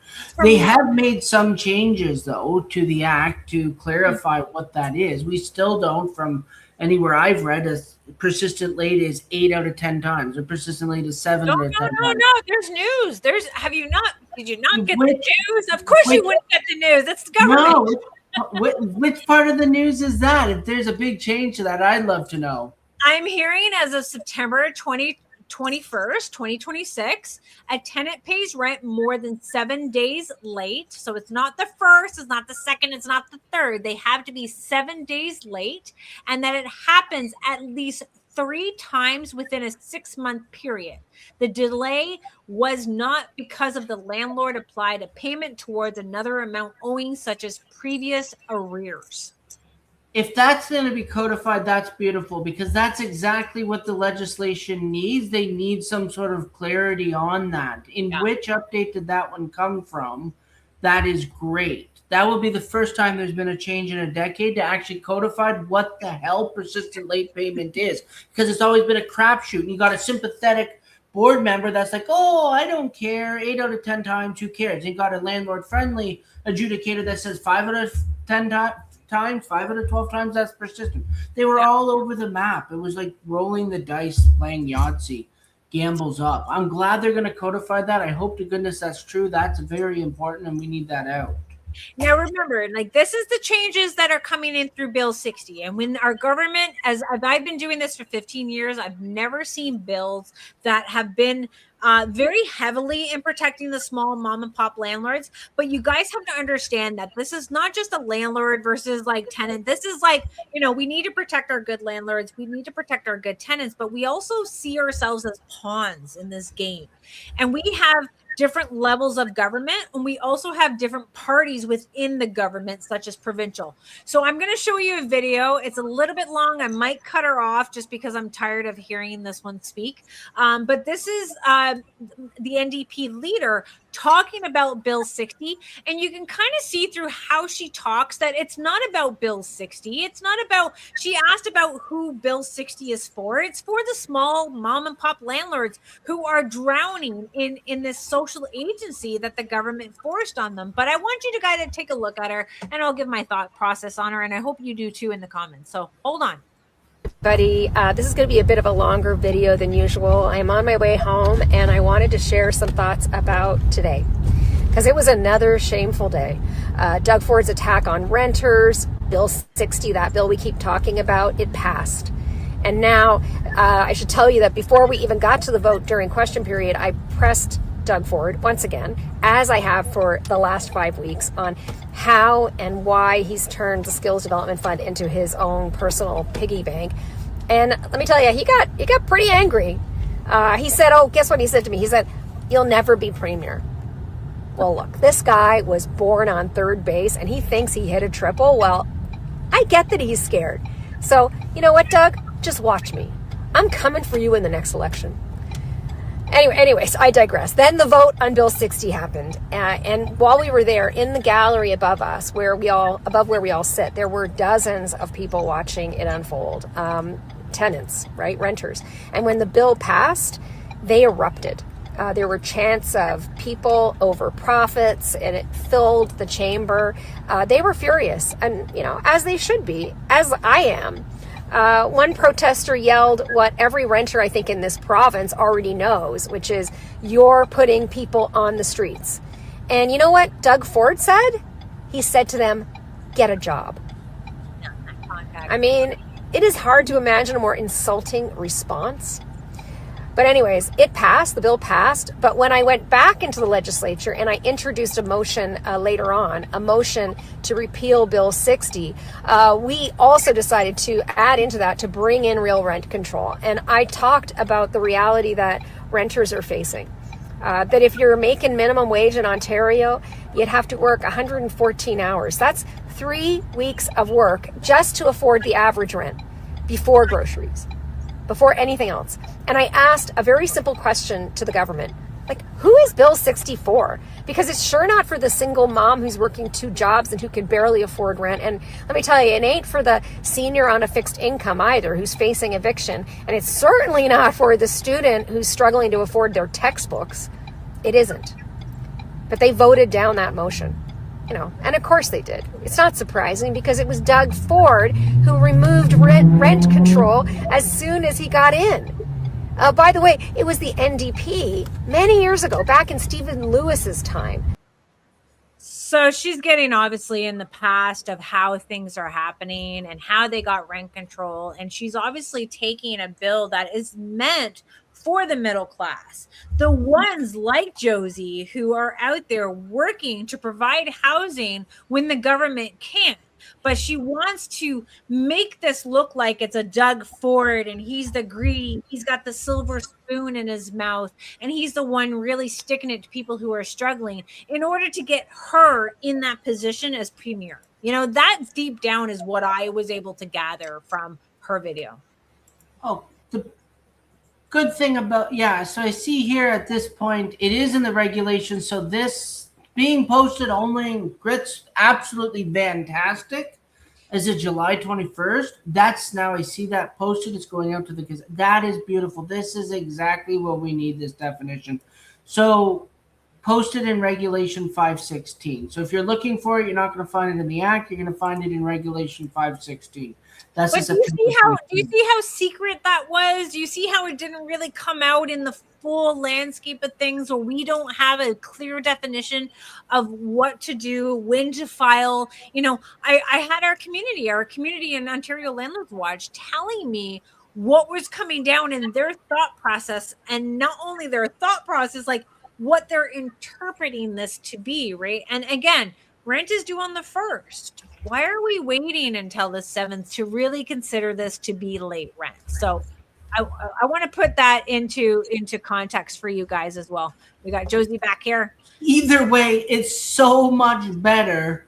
They have made some changes, though, to the act to clarify what that is. We still don't, from anywhere I've read, as persistent late is 8 out of 10 times, or persistent late is 7 out of 10 times. No. There's news. Did you not get the news? Of course you wouldn't get the news. It's the government. No. Which part of the news is that? If there's a big change to that, I'd love to know. I'm hearing as of September 21st, 2026, a tenant pays rent more than 7 days late. So it's not the first, it's not the second, it's not the third. They have to be 7 days late, and that it happens at least 3 times within a 6-month period. The delay was not because of the landlord applied a payment towards another amount owing, such as previous arrears. If that's going to be codified, that's beautiful, because that's exactly what the legislation needs. They need some sort of clarity on that. Which update did that one come from? That is great. That will be the first time there's been a change in a decade to actually codify what the hell persistent late payment is, because it's always been a crapshoot. And you got a sympathetic board member that's like, oh, I don't care. 8 out of 10 times, who cares? You got a landlord-friendly adjudicator that says 5 out of 10 times, 5 out of 12 times, that's persistent. They were all over the map. It was like rolling the dice, playing Yahtzee, gambles up. I'm glad they're going to codify that. I hope to goodness that's true. That's very important, and we need that out. Now, remember, like, this is the changes that are coming in through Bill 60. And when our government, as I've been doing this for 15 years, I've never seen bills that have been very heavily in protecting the small mom and pop landlords. But you guys have to understand that this is not just a landlord versus like tenant. This is like, we need to protect our good landlords. We need to protect our good tenants, but we also see ourselves as pawns in this game. And we have different levels of government, and we also have different parties within the government, such as provincial. So I'm going to show you a video. It's a little bit long. I might cut her off just because I'm tired of hearing this one speak. But this is the NDP leader talking about Bill 60, and you can kind of see through how she talks that it's not about Bill 60. It's not about, she asked about who Bill 60 is for. It's for the small mom and pop landlords who are drowning in this social agency that the government forced on them. But I want you to guys to take a look at her, and I'll give my thought process on her, and I hope you do too in the comments. So hold on. Buddy, this is going to be a bit of a longer video than usual. I'm on my way home, and I wanted to share some thoughts about today, because it was another shameful day. Doug Ford's attack on renters, Bill 60, that bill we keep talking about, it passed. And now I should tell you that before we even got to the vote during question period, I pressed Doug Ford once again, as I have for the last 5 weeks, on how and why he's turned the Skills Development Fund into his own personal piggy bank. And let me tell you, he got pretty angry. He said, oh, guess what he said to me? He said, you'll never be premier. Well, look, this guy was born on third base, and he thinks he hit a triple. Well, I get that he's scared. So, you know what, Doug? Just watch me. I'm coming for you in the next election. Anyways, I digress. Then the vote on Bill 60 happened. And while we were there in the gallery above us, where we all sit, there were dozens of people watching it unfold. Tenants, right? Renters. And when the bill passed, they erupted. There were chants of people over profits, and it filled the chamber. They were furious, and, as they should be, as I am. One protester yelled what every renter, I think, in this province already knows, which is, you're putting people on the streets. And you know what Doug Ford said? He said to them, get a job. I mean, it is hard to imagine a more insulting response. But anyways, it passed, the bill passed. But when I went back into the legislature and I introduced a motion later on, a motion to repeal Bill 60, we also decided to add into that to bring in real rent control. And I talked about the reality that renters are facing. that if you're making minimum wage in Ontario, you'd have to work 114 hours. That's 3 weeks of work just to afford the average rent before groceries, before anything else. And I asked a very simple question to the government, like, who is Bill 64? Because it's sure not for the single mom who's working 2 jobs and who can barely afford rent. And let me tell you, it ain't for the senior on a fixed income either who's facing eviction. And it's certainly not for the student who's struggling to afford their textbooks. It isn't. But they voted down that motion, and of course they did. It's not surprising because it was Doug Ford who removed rent control as soon as he got in. By the way, it was the NDP many years ago, back in Stephen Lewis's time. So she's getting obviously in the past of how things are happening and how they got rent control. And she's obviously taking a bill that is meant for the middle class, the ones like Josie who are out there working to provide housing when the government can't. But she wants to make this look like it's a Doug Ford and he's the greedy, he's got the silver spoon in his mouth, and he's the one really sticking it to people who are struggling in order to get her in that position as premier. That deep down is what I was able to gather from her video. Oh, the good thing about, so I see here at this point, it is in the regulations. So this being posted only in Grit's absolutely fantastic as of July 21st. That's now I see that posted. It's going out to the kids. That is beautiful. This is exactly what we need, this definition. So posted in Regulation 516. So if you're looking for it, you're not going to find it in the Act. You're going to find it in Regulation 516. That's but do you see how secret that was? Do you see how it didn't really come out in the full landscape of things, where we don't have a clear definition of what to do, when to file? I had our community in Ontario Landlords Watch telling me what was coming down in their thought process, and not only their thought process, like what they're interpreting this to be, right? And again, rent is due on the 1st. Why are we waiting until the 7th to really consider this to be late rent? So I want to put that into context for you guys as well. We got Josie back here. Either way, it's so much better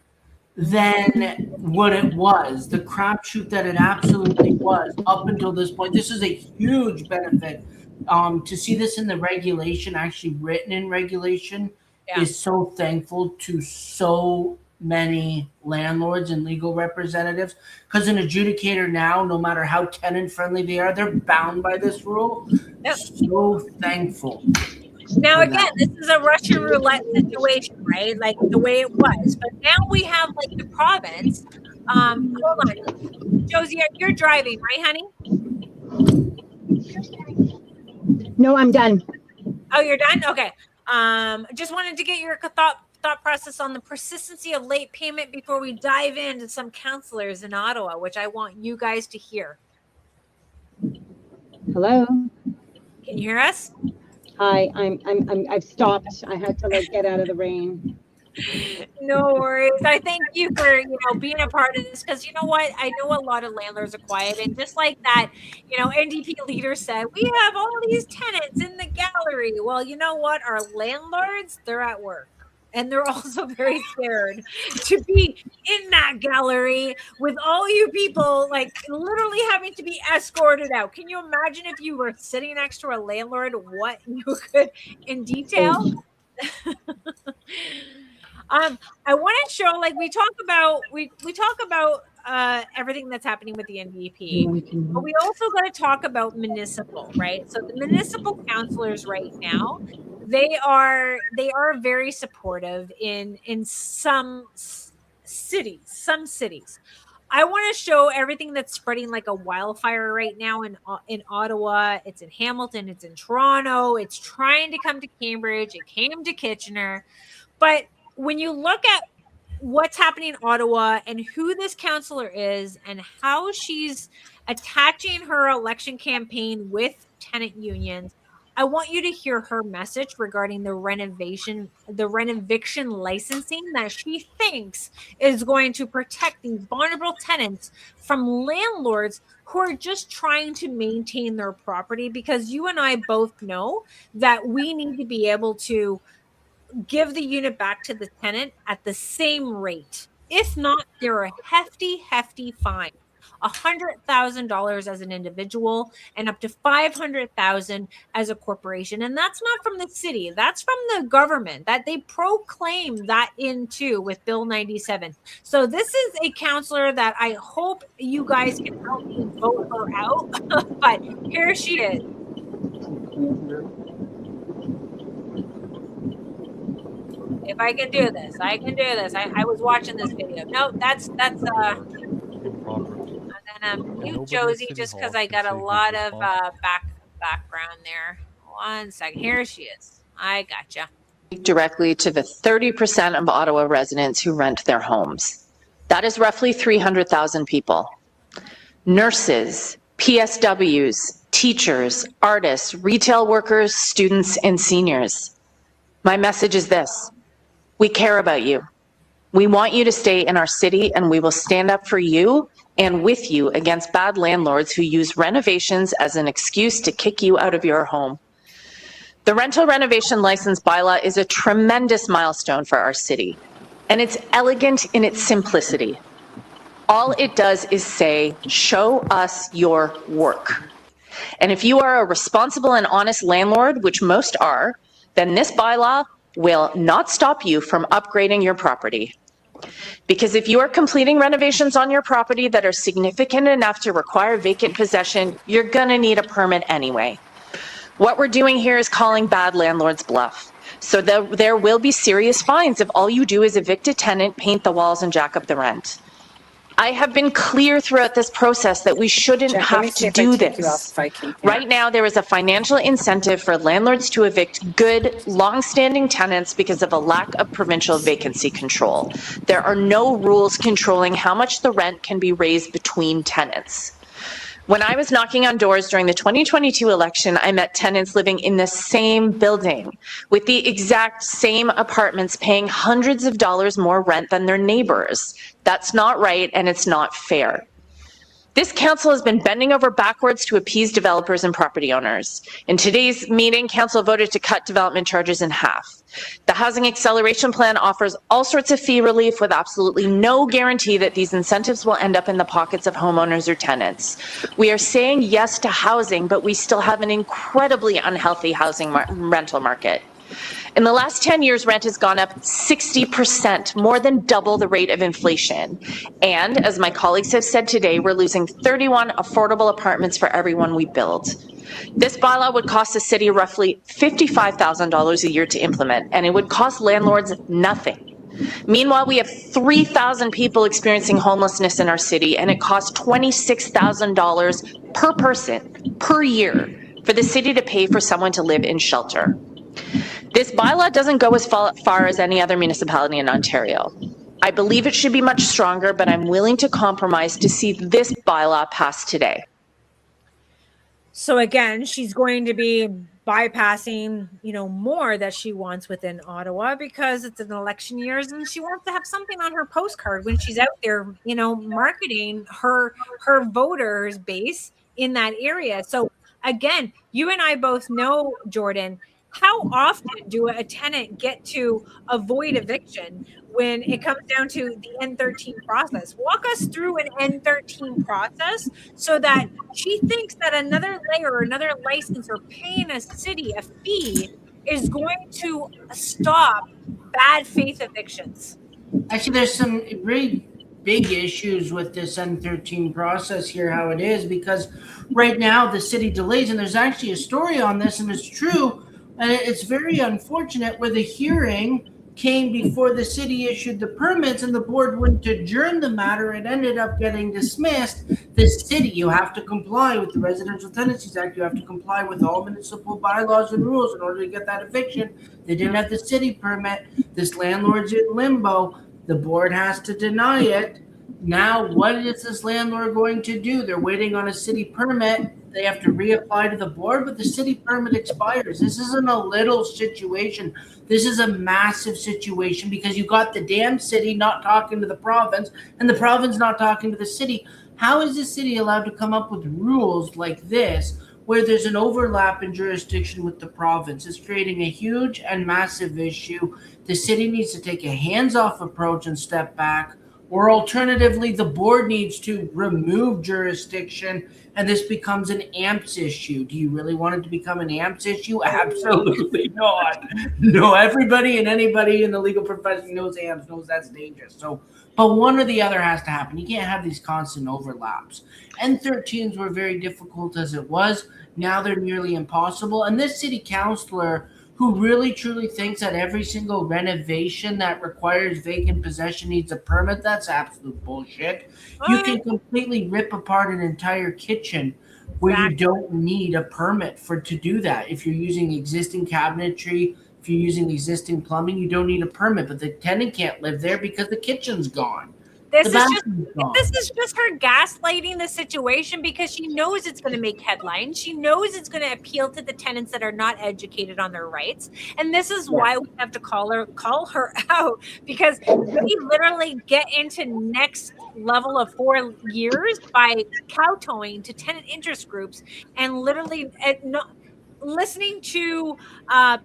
than what it was, the crapshoot that it absolutely was up until this point. This is a huge benefit. To see this in the regulation, actually written in regulation, is so thankful to so many landlords and legal representatives, because an adjudicator now, no matter how tenant friendly they are, they're bound by this rule. Yep. So thankful. Now again, this is a Russian roulette situation, right? Like the way it was. But now we have like the province. Hold on, Josie, you're driving, right, honey? No, I'm done. Oh, you're done? Okay. Just wanted to get your thought process on the persistency of late payment before we dive into some counselors in Ottawa, which I want you guys to hear. Hello. Can you hear us? Hi, I've stopped. I had to get out of the rain. No worries. I thank you for being a part of this, because you know what, I know a lot of landlords are quiet, and just like that NDP leader said, we have all these tenants in the gallery. Well, you know what, our landlords, they're at work, and they're also very scared to be in that gallery with all you people like literally having to be escorted out. Can you imagine if you were sitting next to a landlord, what you could in detail? I want to show, like, we talk about everything that's happening with the NDP, but we also got to talk about municipal, right? So the municipal councillors right now, they are very supportive in some cities. I want to show everything that's spreading like a wildfire right now in Ottawa. It's in Hamilton. It's in Toronto. It's trying to come to Cambridge. It came to Kitchener. But when you look at what's happening in Ottawa and who this councillor is and how she's attaching her election campaign with tenant unions, I want you to hear her message regarding the renovation licensing that she thinks is going to protect these vulnerable tenants from landlords who are just trying to maintain their property, because you and I both know that we need to be able to give the unit back to the tenant at the same rate. If not, there are hefty fines. $100,000 as an individual and up to $500,000 as a corporation. And that's not from the city. That's from the government, that they proclaim that into with Bill 97. So this is a counselor that I hope you guys can help me vote her out. But here she is. If I can do this, I can do this. I was watching this video. No, that's Improperly. I'm gonna mute Josie just because I got a lot of background there. 1 second. Here she is. I gotcha. Directly to the 30% of Ottawa residents who rent their homes. That is roughly 300,000 people. Nurses, PSWs, teachers, artists, retail workers, students, and seniors. My message is this: we care about you. We want you to stay in our city, and we will stand up for you and with you against bad landlords who use renovations as an excuse to kick you out of your home. The rental renovation license bylaw is a tremendous milestone for our city, and it's elegant in its simplicity. All it does is say, show us your work. And if you are a responsible and honest landlord, which most are, then this bylaw will not stop you from upgrading your property. Because if you are completing renovations on your property that are significant enough to require vacant possession, you're gonna need a permit anyway. What we're doing here is calling bad landlords bluff. So there will be serious fines if all you do is evict a tenant, paint the walls, and jack up the rent. I have been clear throughout this process that we shouldn't have to do this. Right now, there is a financial incentive for landlords to evict good, long-standing tenants because of a lack of provincial vacancy control. There are no rules controlling how much the rent can be raised between tenants. When I was knocking on doors during the 2022 election, I met tenants living in the same building with the exact same apartments paying hundreds of dollars more rent than their neighbors. That's not right, and it's not fair. This council has been bending over backwards to appease developers and property owners. In today's meeting, council voted to cut development charges in half. The Housing Acceleration Plan offers all sorts of fee relief with absolutely no guarantee that these incentives will end up in the pockets of homeowners or tenants. We are saying yes to housing, but we still have an incredibly unhealthy housing rental market. In the last 10 years, rent has gone up 60%, more than double the rate of inflation. And as my colleagues have said today, we're losing 31 affordable apartments for everyone we build. This bylaw would cost the city roughly $55,000 a year to implement, and it would cost landlords nothing. Meanwhile, we have 3,000 people experiencing homelessness in our city, and it costs $26,000 per person per year for the city to pay for someone to live in shelter. This bylaw doesn't go as far as any other municipality in Ontario. I believe it should be much stronger, but I'm willing to compromise to see this bylaw pass today. So again, she's going to be bypassing, more that she wants within Ottawa because it's an election years, and she wants to have something on her postcard when she's out there, marketing her voters base in that area. So again, you and I both know, Jordan, how often do a tenant get to avoid eviction when it comes down to the N13 process? Walk us through an N13 process so that she thinks that another layer or another license or paying a city a fee is going to stop bad faith evictions. Actually, there's some really big issues with this N13 process here, how it is, because right now the city delays, and there's actually a story on this, and it's true. And it's very unfortunate where the hearing came before the city issued the permits and the board wouldn't adjourn the matter. It ended up getting dismissed. The city, you have to comply with the Residential Tenancies Act. You have to comply with all municipal bylaws and rules in order to get that eviction. They didn't have the city permit. This landlord's in limbo. The board has to deny it. Now, what is this landlord going to do? They're waiting on a city permit. They have to reapply to the board, but the city permit expires. This isn't a little situation. This is a massive situation because you got the damn city not talking to the province and the province not talking to the city. How is the city allowed to come up with rules like this where there's an overlap in jurisdiction with the province? It's creating a huge and massive issue. The city needs to take a hands-off approach and step back, or alternatively, the board needs to remove jurisdiction and this becomes an AMPS issue. Do you really want it to become an AMPS issue? Absolutely not. No, everybody and anybody in the legal profession knows AMPS, knows that's dangerous. So, but one or the other has to happen. You can't have these constant overlaps. N13s were very difficult as it was. Now they're nearly impossible. And this city councilor who really truly thinks that every single renovation that requires vacant possession needs a permit, that's absolute bullshit. You can completely rip apart an entire kitchen where you don't need a permit to do that. If you're using existing cabinetry, if you're using existing plumbing, you don't need a permit, but the tenant can't live there because the kitchen's gone. This is just her gaslighting the situation because she knows it's going to make headlines. She knows it's going to appeal to the tenants that are not educated on their rights. And this is why we have to call her out, because we literally get into next level of 4 years by kowtowing to tenant interest groups and literally listening to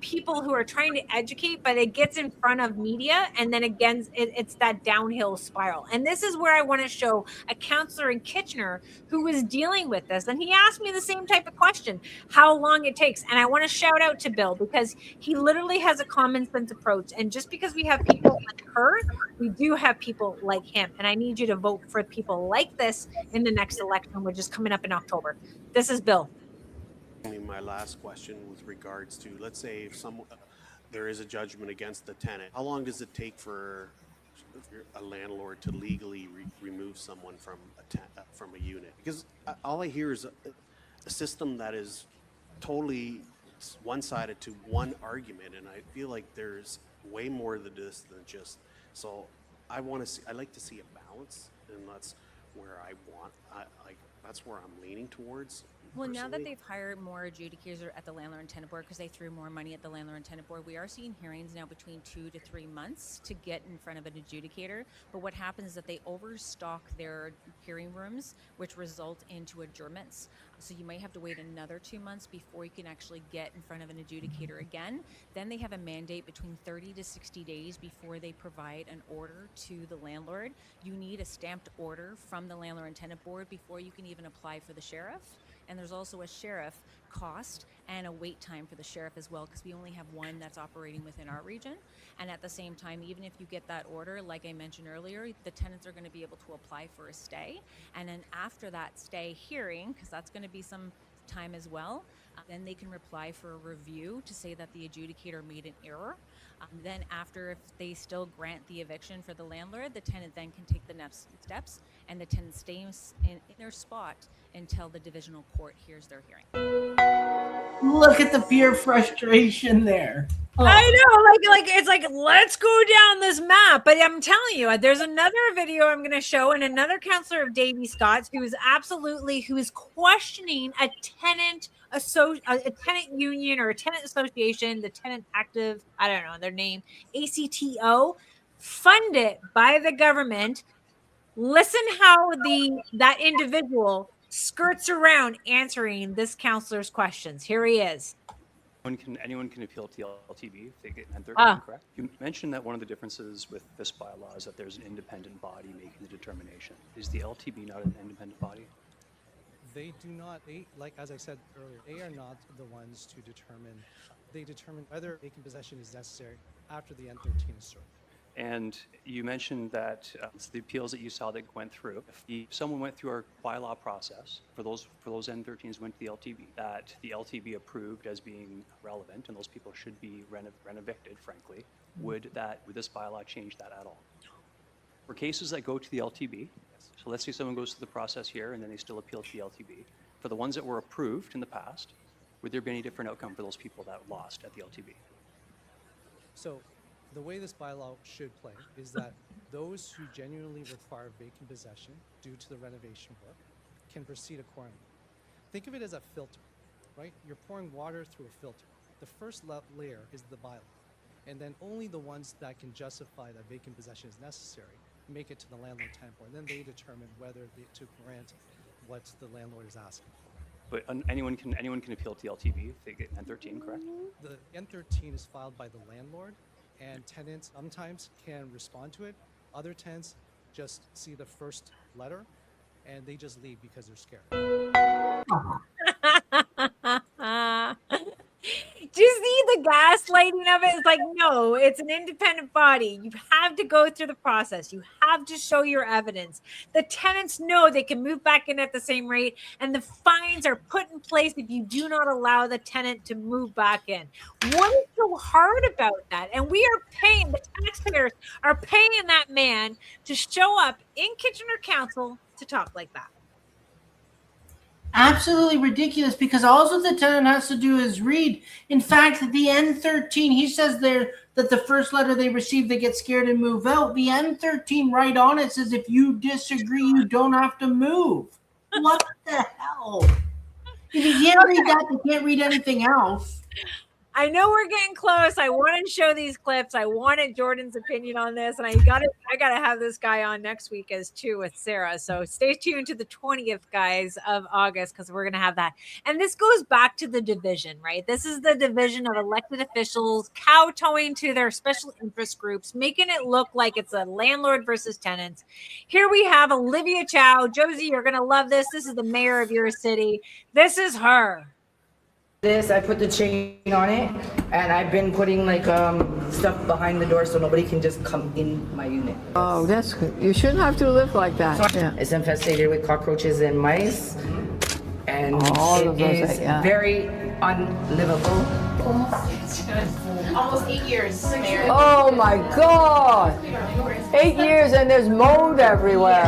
people who are trying to educate, but it gets in front of media, and then again it's that downhill spiral. And this is where I want to show a counselor in Kitchener who was dealing with this, and he asked me the same type of question, how long it takes. And I want to shout out to Bill because he literally has a common sense approach, and just because we have people like her, we do have people like him, and I need you to vote for people like this in the next election, which is coming up in October. This is Bill. My last question with regards to, let's say if there is a judgment against the tenant, how long does it take for a landlord to legally remove someone from a unit? Because all I hear is a system that is totally one-sided to one argument, and I feel like there's way more to this than just. So I like to see a balance, and that's where that's where I'm leaning towards. Well, now that they've hired more adjudicators at the Landlord and Tenant Board because they threw more money at the Landlord and Tenant Board, we are seeing hearings now between 2 to 3 months to get in front of an adjudicator. But what happens is that they overstock their hearing rooms, which result into adjournments. So you might have to wait another 2 months before you can actually get in front of an adjudicator again. Then they have a mandate between 30 to 60 days before they provide an order to the landlord. You need a stamped order from the Landlord and Tenant Board before you can even apply for the sheriff. And there's also a sheriff cost and a wait time for the sheriff as well, because we only have one that's operating within our region. And at the same time, even if you get that order, like I mentioned earlier, the tenants are going to be able to apply for a stay. And then after that stay hearing, because that's going to be some time as well, then they can apply for a review to say that the adjudicator made an error. Then after, if they still grant the eviction for the landlord, the tenant then can take the next steps, and the tenant stays in their spot until the divisional court hears their hearing. Look at the pure frustration there. I know, like it's like, let's go down this map. But I'm telling you, there's another video I'm going to show, and another counselor of Davy Scott's who is questioning a tenant union or a tenant association, the tenant active, I don't know their name, ACTO, funded by the government. Listen how that individual skirts around answering this counselor's questions. Here he is. Anyone can appeal to the LTB if they get an N13, correct? You mentioned that one of the differences with this bylaw is that there's an independent body making the determination. Is the LTB not an independent body? They do not, like as I said earlier, they are not the ones to determine. They determine whether vacant possession is necessary after the N13 is served. And you mentioned that the appeals that you saw that went through, if someone went through our bylaw process for those N13s went to the LTB, that the LTB approved as being relevant, and those people should be evicted, frankly, would this bylaw change that at all? For cases that go to the LTB, so let's say someone goes through the process here and then they still appeal to the LTB. For the ones that were approved in the past, would there be any different outcome for those people that lost at the LTB? So the way this bylaw should play is that those who genuinely require vacant possession due to the renovation work can proceed accordingly. think of it as a filter, right? You're pouring water through a filter. The first layer is the bylaw, and then only the ones that can justify that vacant possession is necessary make it to the landlord tenant board. Then they determine whether to grant what the landlord is asking for. But anyone can appeal to the LTB if they get N13, correct? The N13 is filed by the landlord, and tenants sometimes can respond to it. Other tenants just see the first letter and they just leave because they're scared. Do you see the gaslighting of it? It's like, no, it's an independent body. You have to go through the process. You have to show your evidence. The tenants know they can move back in at the same rate, and the fines are put in place if you do not allow the tenant to move back in. What is so hard about that? And we are paying, the taxpayers are paying that man to show up in Kitchener Council to talk like that. Absolutely ridiculous, because all the tenant has to do is read. In fact, the N13, he says there that the first letter they receive, they get scared and move out. The N13 right on it says if you disagree, you don't have to move. What the hell? If you can't read that, you can't read anything else. I know we're getting close. I want to show these clips. I wanted Jordan's opinion on this, and I gotta have this guy on next week as too with Sarah. So stay tuned to the 20th, guys, of August, because we're gonna have that. And this goes back to the division, right? This is the division of elected officials kowtowing to their special interest groups, making it look like it's a landlord versus tenants. Here we have Olivia Chow. Josie, you're gonna love this. This is the mayor of your city. This is her. This, I put the chain on it, and I've been putting like stuff behind the door so nobody can just come in my unit. Oh, that's good. You shouldn't have to live like that. Yeah. It's infested with cockroaches and mice, and All it of those, is yeah. very unlivable. Almost 8 years, Mayor. Oh my God! 8 years and there's mold everywhere.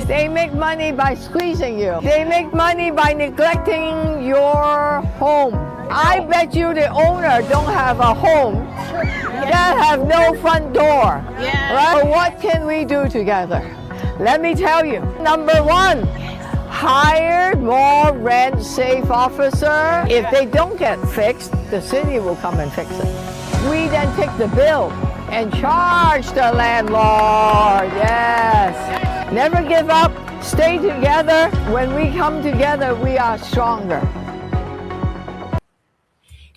They make money by squeezing you. They make money by neglecting your home. I bet you the owner don't have a home that have no front door. Yeah. Right? So what can we do together? Let me tell you. Number one, hire more rent-safe officer. If they don't get fixed, the city will come and fix it. We then take the bill and charge the landlord. Yes. Never give up. Stay together. When we come together, we are stronger.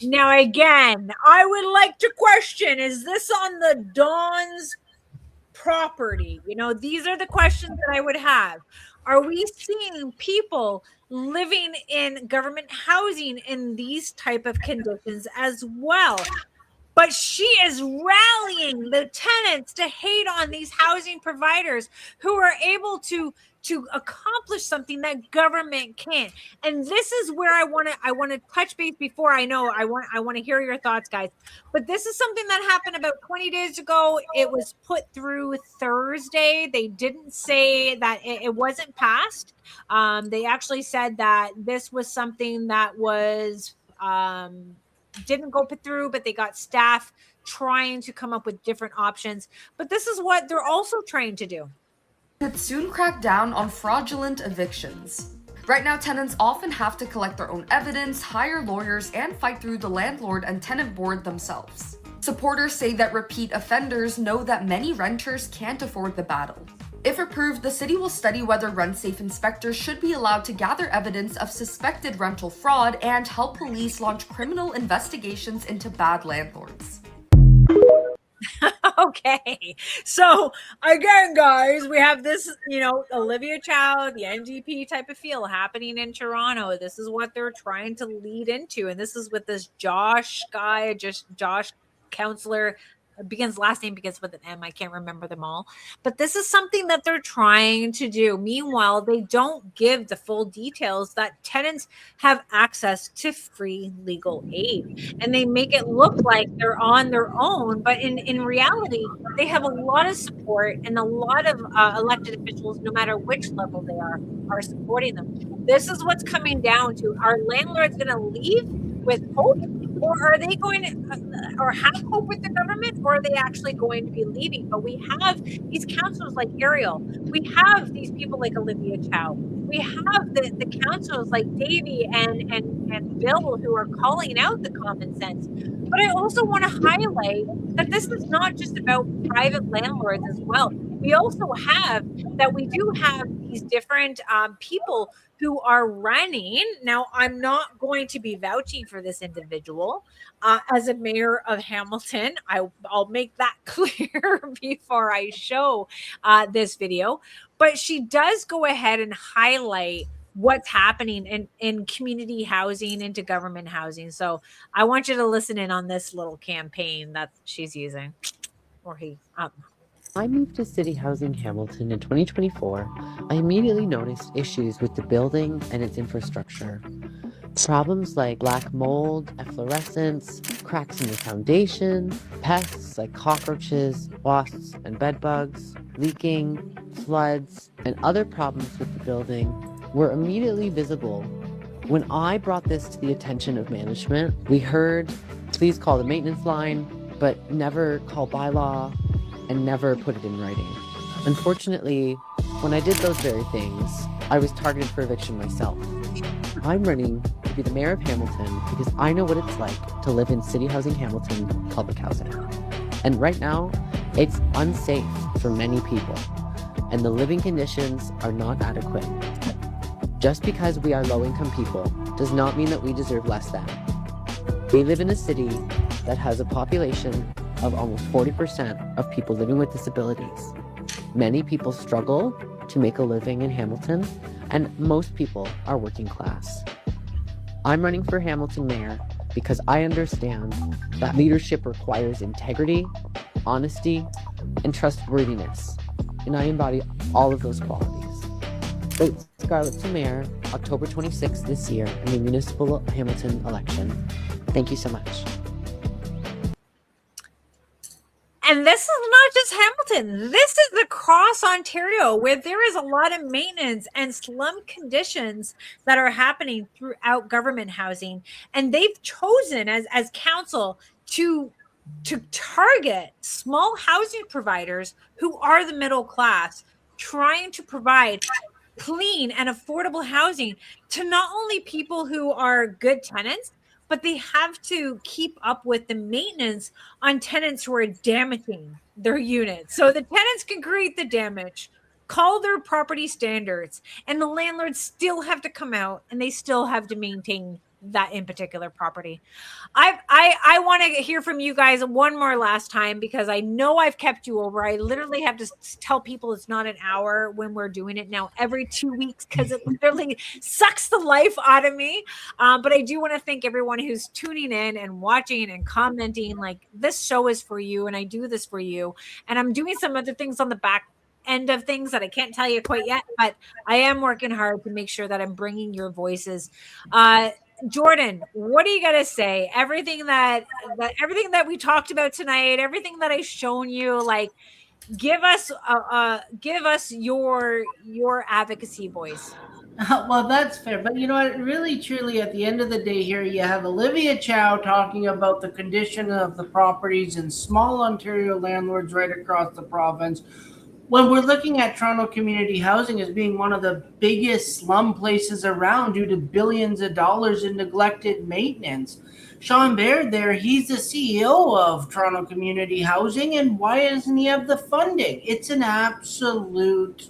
Now, again, I would like to question, is this on the Don's property? You know, these are the questions that I would have. Are we seeing people living in government housing in these type of conditions as well? But she is rallying the tenants to hate on these housing providers who are able to accomplish something that government can't. And this is where I want to touch base before I want to hear your thoughts, guys. But this is something that happened about 20 days ago. It was put through Thursday. They didn't say that it wasn't passed. They actually said that this was something that was didn't go through, but they got staff trying to come up with different options. But this is what they're also trying to do. Could soon crack down on fraudulent evictions. Right now, tenants often have to collect their own evidence, hire lawyers, and fight through the Landlord and Tenant Board themselves. Supporters say that repeat offenders know that many renters can't afford the battle. If approved, the city will study whether rent-safe inspectors should be allowed to gather evidence of suspected rental fraud and help police launch criminal investigations into bad landlords. Okay, so again, guys, we have this, Olivia Chow, the NDP type of feel happening in Toronto. This is what they're trying to lead into, and this is with this Josh guy, Josh counselor. Begins last name begins with an M. I can't remember them all. But this is something that they're trying to do. Meanwhile, they don't give the full details that tenants have access to free legal aid. And they make it look like they're on their own. But in reality, they have a lot of support, and a lot of elected officials, no matter which level they are supporting them. This is what's coming down to. Are landlords going to leave with hope? Or are they going to, or have hope with the government, or are they actually going to be leaving? But we have these counselors like Ariel. We have these people like Olivia Chow. we have the councils like Davey and Bill who are calling out the common sense. But I also want to highlight that this is not just about private landlords as well. We also have we do have these different people who are running. Now, I'm not going to be vouching for this individual as a mayor of Hamilton. I'll make that clear before I show this video. But she does go ahead and highlight what's happening in community housing, into government housing. So I want you to listen in on this little campaign that she's using, or he. I moved to City Housing Hamilton in 2024. I immediately noticed issues with the building and its infrastructure. Problems like black mold, efflorescence, cracks in the foundation, pests like cockroaches, wasps, and bed bugs, leaking, floods, and other problems with the building were immediately visible. When I brought this to the attention of management, we heard, please call the maintenance line, but never call bylaw, and never put it in writing. Unfortunately, when I did those very things, I was targeted for eviction myself. I'm running to be the mayor of Hamilton because I know what it's like to live in City Housing Hamilton public housing. And right now, it's unsafe for many people, and the living conditions are not adequate. Just because we are low-income people does not mean that we deserve less than. We live in a city that has a population of almost 40% of people living with disabilities. Many people struggle to make a living in Hamilton, and most people are working class. I'm running for Hamilton mayor because I understand that leadership requires integrity, honesty, and trustworthiness, and I embody all of those qualities. Vote Scarlett to mayor October 26th this year in the municipal Hamilton election. Thank you so much. And this is not just Hamilton. This is across Ontario, where there is a lot of maintenance and slum conditions that are happening throughout government housing. And they've chosen as council to target small housing providers who are the middle class, trying to provide clean and affordable housing to not only people who are good tenants, but they have to keep up with the maintenance on tenants who are damaging their units. So the tenants can create the damage, call their property standards, and the landlords still have to come out and they still have to maintain that in particular property. I want to hear from you guys one more last time, because I know I've kept you over. I literally have to tell people it's not an hour when we're doing it now every 2 weeks, because it literally sucks the life out of me. But I do want to thank everyone who's tuning in and watching and commenting. Like, this show is for you, and I do this for you. And I'm doing some other things on the back end of things that I can't tell you quite yet, but I am working hard to make sure that I'm bringing your voices. Jordan, what do you got to say? Everything that we talked about tonight, everything that I've shown you, like, give us your advocacy voice. Well, that's fair. But you know what? Really, truly, at the end of the day here, you have Olivia Chow talking about the condition of the properties in small Ontario landlords right across the province, when we're looking at Toronto community housing as being one of the biggest slum places around due to billions of dollars in neglected maintenance. Sean Baird there, he's the CEO of Toronto Community Housing, and why doesn't he have the funding? It's an absolute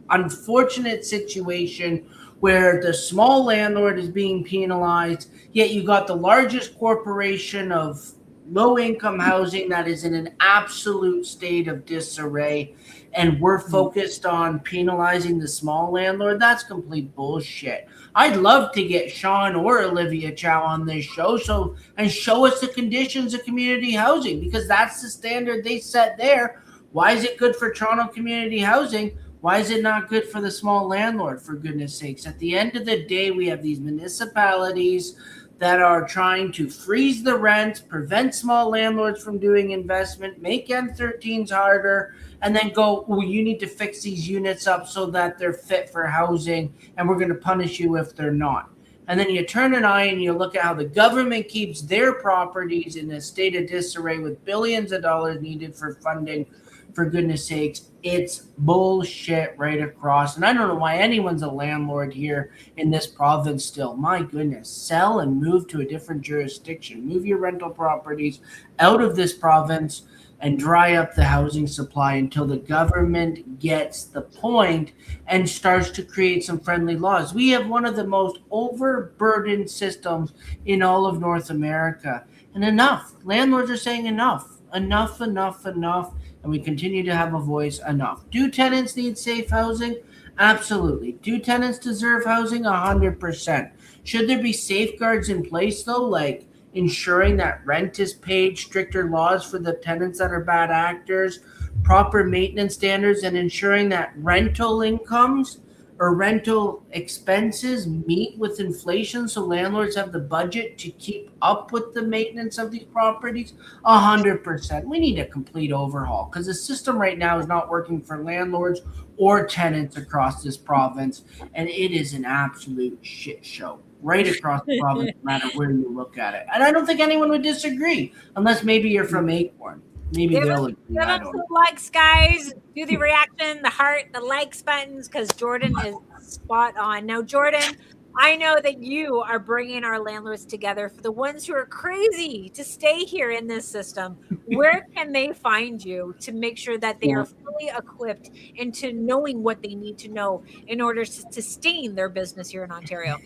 unfortunate situation where the small landlord is being penalized, yet you got the largest corporation of low-income housing that is in an absolute state of disarray, and we're focused on penalizing the small landlord. That's complete bullshit. I'd love to get Sean or Olivia Chow on this show and show us the conditions of community housing, because that's the standard they set there. Why is it good for Toronto community housing? Why is it not good for the small landlord, for goodness sakes? At the end of the day, we have these municipalities that are trying to freeze the rent, prevent small landlords from doing investment, make M13s harder, and then go, well, you need to fix these units up so that they're fit for housing, and we're going to punish you if they're not. And then you turn an eye and you look at how the government keeps their properties in a state of disarray with billions of dollars needed for funding for goodness sakes, it's bullshit right across. And I don't know why anyone's a landlord here in this province still. My goodness, sell and move to a different jurisdiction. Move your rental properties out of this province and dry up the housing supply until the government gets the point and starts to create some friendly laws. We have one of the most overburdened systems in all of North America. And enough. Landlords are saying enough. Enough, enough, enough. And we continue to have a voice, enough. Do tenants need safe housing? Absolutely. Do tenants deserve housing? 100%. Should there be safeguards in place, though, like ensuring that rent is paid, stricter laws for the tenants that are bad actors, proper maintenance standards, and ensuring that rental incomes or rental expenses meet with inflation so landlords have the budget to keep up with the maintenance of these properties? 100%. We need a complete overhaul because the system right now is not working for landlords or tenants across this province, and it is an absolute shit show right across the province, no matter where you look at it. And I don't think anyone would disagree, unless maybe you're from Acorn. Maybe they'll agree. Give them some likes, guys. Do the reaction, the heart, the likes buttons, because Jordan is spot on. Now, Jordan, I know that you are bringing our landlords together. For the ones who are crazy to stay here in this system, where can they find you to make sure that they are fully equipped into knowing what they need to know in order to sustain their business here in Ontario?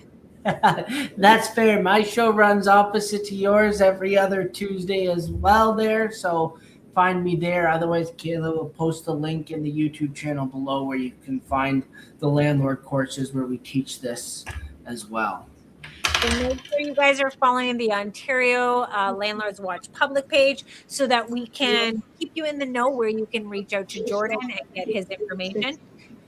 That's fair. My show runs opposite to yours every other Tuesday as well there. So find me there. Otherwise, Kayla will post the link in the YouTube channel below where you can find the landlord courses where we teach this as well. So make sure you guys are following the Ontario Landlords Watch public page so that we can keep you in the know where you can reach out to Jordan and get his information.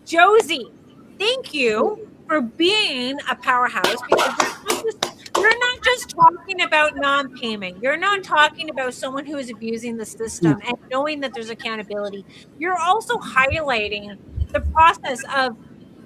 Josie, thank you for being a powerhouse, because you're not just talking about non-payment. You're not talking about someone who is abusing the system and knowing that there's accountability. You're also highlighting the process of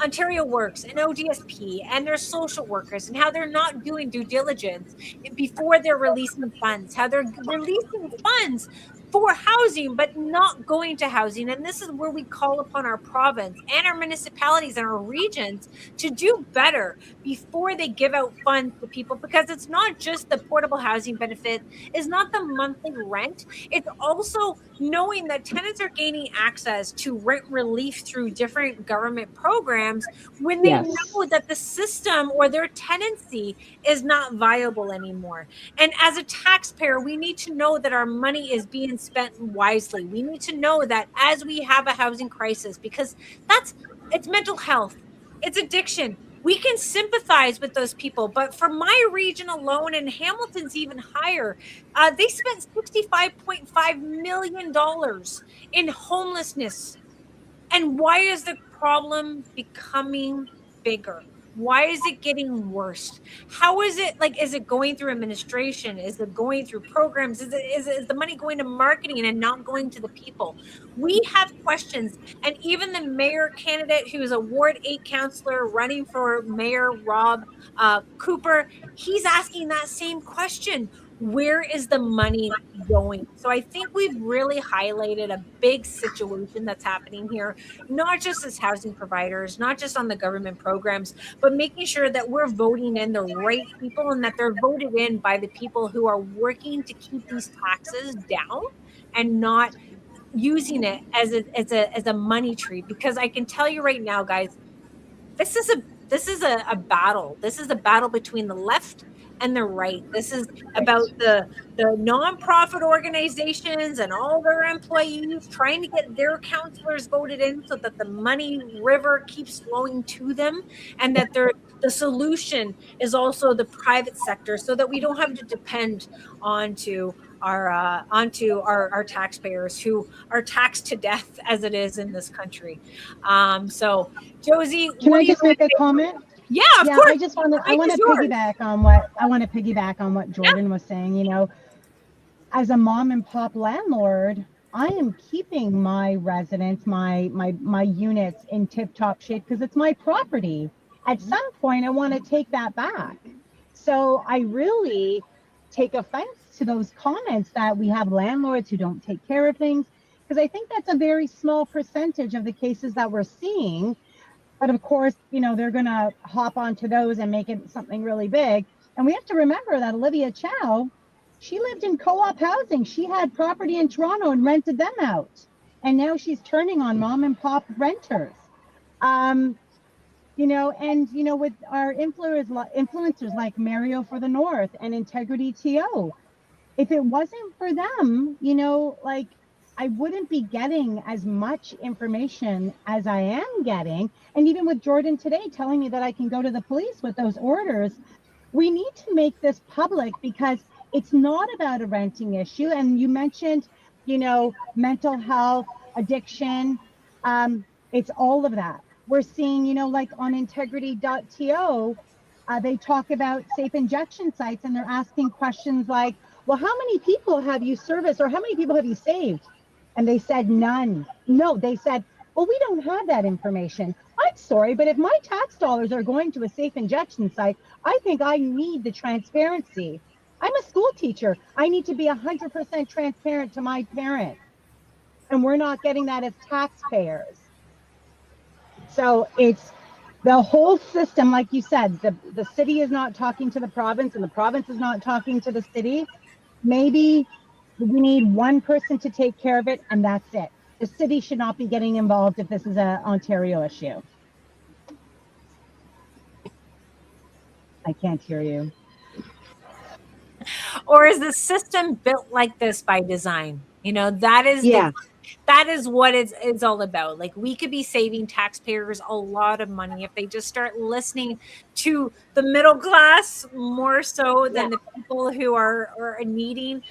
Ontario Works and ODSP and their social workers and how they're not doing due diligence before they're releasing funds, how they're releasing funds for housing, but not going to housing. And this is where we call upon our province and our municipalities and our regions to do better before they give out funds to people, because it's not just the portable housing benefit, it's not the monthly rent. It's also knowing that tenants are gaining access to rent relief through different government programs when they know that the system or their tenancy is not viable anymore. And as a taxpayer, we need to know that our money is being spent wisely. We need to know that as we have a housing crisis, because it's mental health, it's addiction. We can sympathize with those people, but for my region alone, and Hamilton's even higher, they spent $65.5 million in homelessness. And why is the problem becoming bigger? Why is it getting worse? How is it, like, is it going through administration? Is it going through programs? Is the money going to marketing and not going to the people? We have questions. And even the mayor candidate, who is a Ward 8 councillor running for mayor, Rob Cooper, he's asking that same question. Where is the money going? So I think we've really highlighted a big situation that's happening here, not just as housing providers, not just on the government programs, but making sure that we're voting in the right people and that they're voted in by the people who are working to keep these taxes down and not using it as a money tree. Because I can tell you right now, guys, this is a battle. This is a battle between the left and the right. This is about the nonprofit organizations and all their employees trying to get their counselors voted in so that the money river keeps flowing to them, and that the solution is also the private sector, so that we don't have to depend onto our taxpayers who are taxed to death as it is in this country. So Josie, can I just make a comment? Yeah, of course. I want to piggyback on what Jordan was saying. You know, as a mom and pop landlord, I am keeping my residents, my units in tip-top shape because it's my property. At some point, I want to take that back. So I really take offense to those comments that we have landlords who don't take care of things. because I think that's a very small percentage of the cases that we're seeing. But of course, they're going to hop onto those and make it something really big. And we have to remember that Olivia Chow, she lived in co-op housing. She had property in Toronto and rented them out. And now she's turning on mom and pop renters. With our influencers like Mario for the North and Integrity TO, if it wasn't for them, I wouldn't be getting as much information as I am getting. And even with Jordan today telling me that I can go to the police with those orders, we need to make this public because it's not about a renting issue. And you mentioned, mental health, addiction. It's all of that. We're seeing, like on integrity.to, they talk about safe injection sites and they're asking questions like, well, how many people have you serviced or how many people have you saved? And they said none. No, they said, well, we don't have that information. I'm sorry, but if my tax dollars are going to a safe injection site, I think I need the transparency. I'm a school teacher. I need to be 100% transparent to my parents. And we're not getting that as taxpayers. So it's the whole system, like you said, the city is not talking to the province and the province is not talking to the city. Maybe we need one person to take care of it and that's it. The city should not be getting involved if this is an Ontario issue. I can't hear you. Or is the system built like this by design? That is that is what it's all about. Like, we could be saving taxpayers a lot of money if they just start listening to the middle class more so than the people who are needing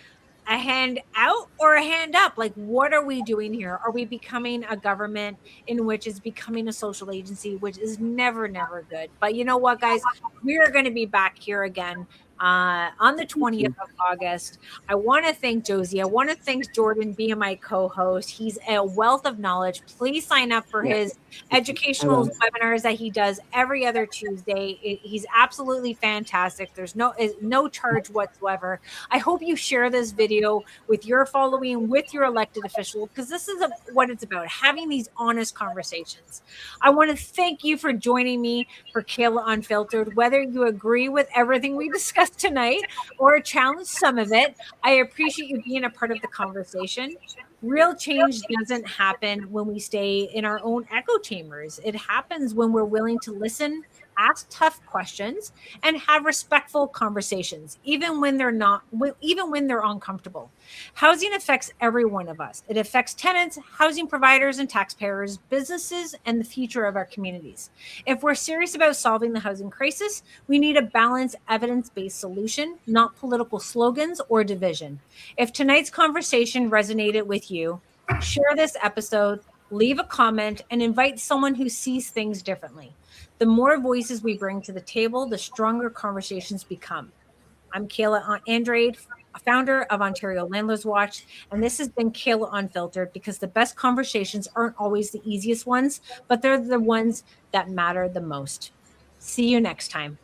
a hand out or a hand up. Like, what are we doing here? Are we becoming a government in which is becoming a social agency, which is never good? But you know what, guys? We are going to be back here again on the 20th of August. I want to thank Josie. I want to thank Jordan being my co-host. He's a wealth of knowledge. Please sign up for his educational webinars that he does every other Tuesday. He's absolutely fantastic. There's no charge whatsoever. I hope you share this video with your following, with your elected official, because this is what it's about, having these honest conversations. I want to thank you for joining me for Kayla Unfiltered. Whether you agree with everything we discussed tonight or challenge some of it, I appreciate you being a part of the conversation. Real change doesn't happen when we stay in our own echo chambers. It happens when we're willing to listen, ask tough questions, and have respectful conversations, even when they're uncomfortable. Housing affects every one of us. It affects tenants, housing providers and taxpayers, businesses, and the future of our communities. If we're serious about solving the housing crisis, we need a balanced, evidence-based solution, not political slogans or division. If tonight's conversation resonated with you, share this episode, leave a comment, and invite someone who sees things differently. The more voices we bring to the table, the stronger conversations become. I'm Kayla Andrade, founder of Ontario Landlords Watch, and this has been Kayla Unfiltered, because the best conversations aren't always the easiest ones, but they're the ones that matter the most. See you next time.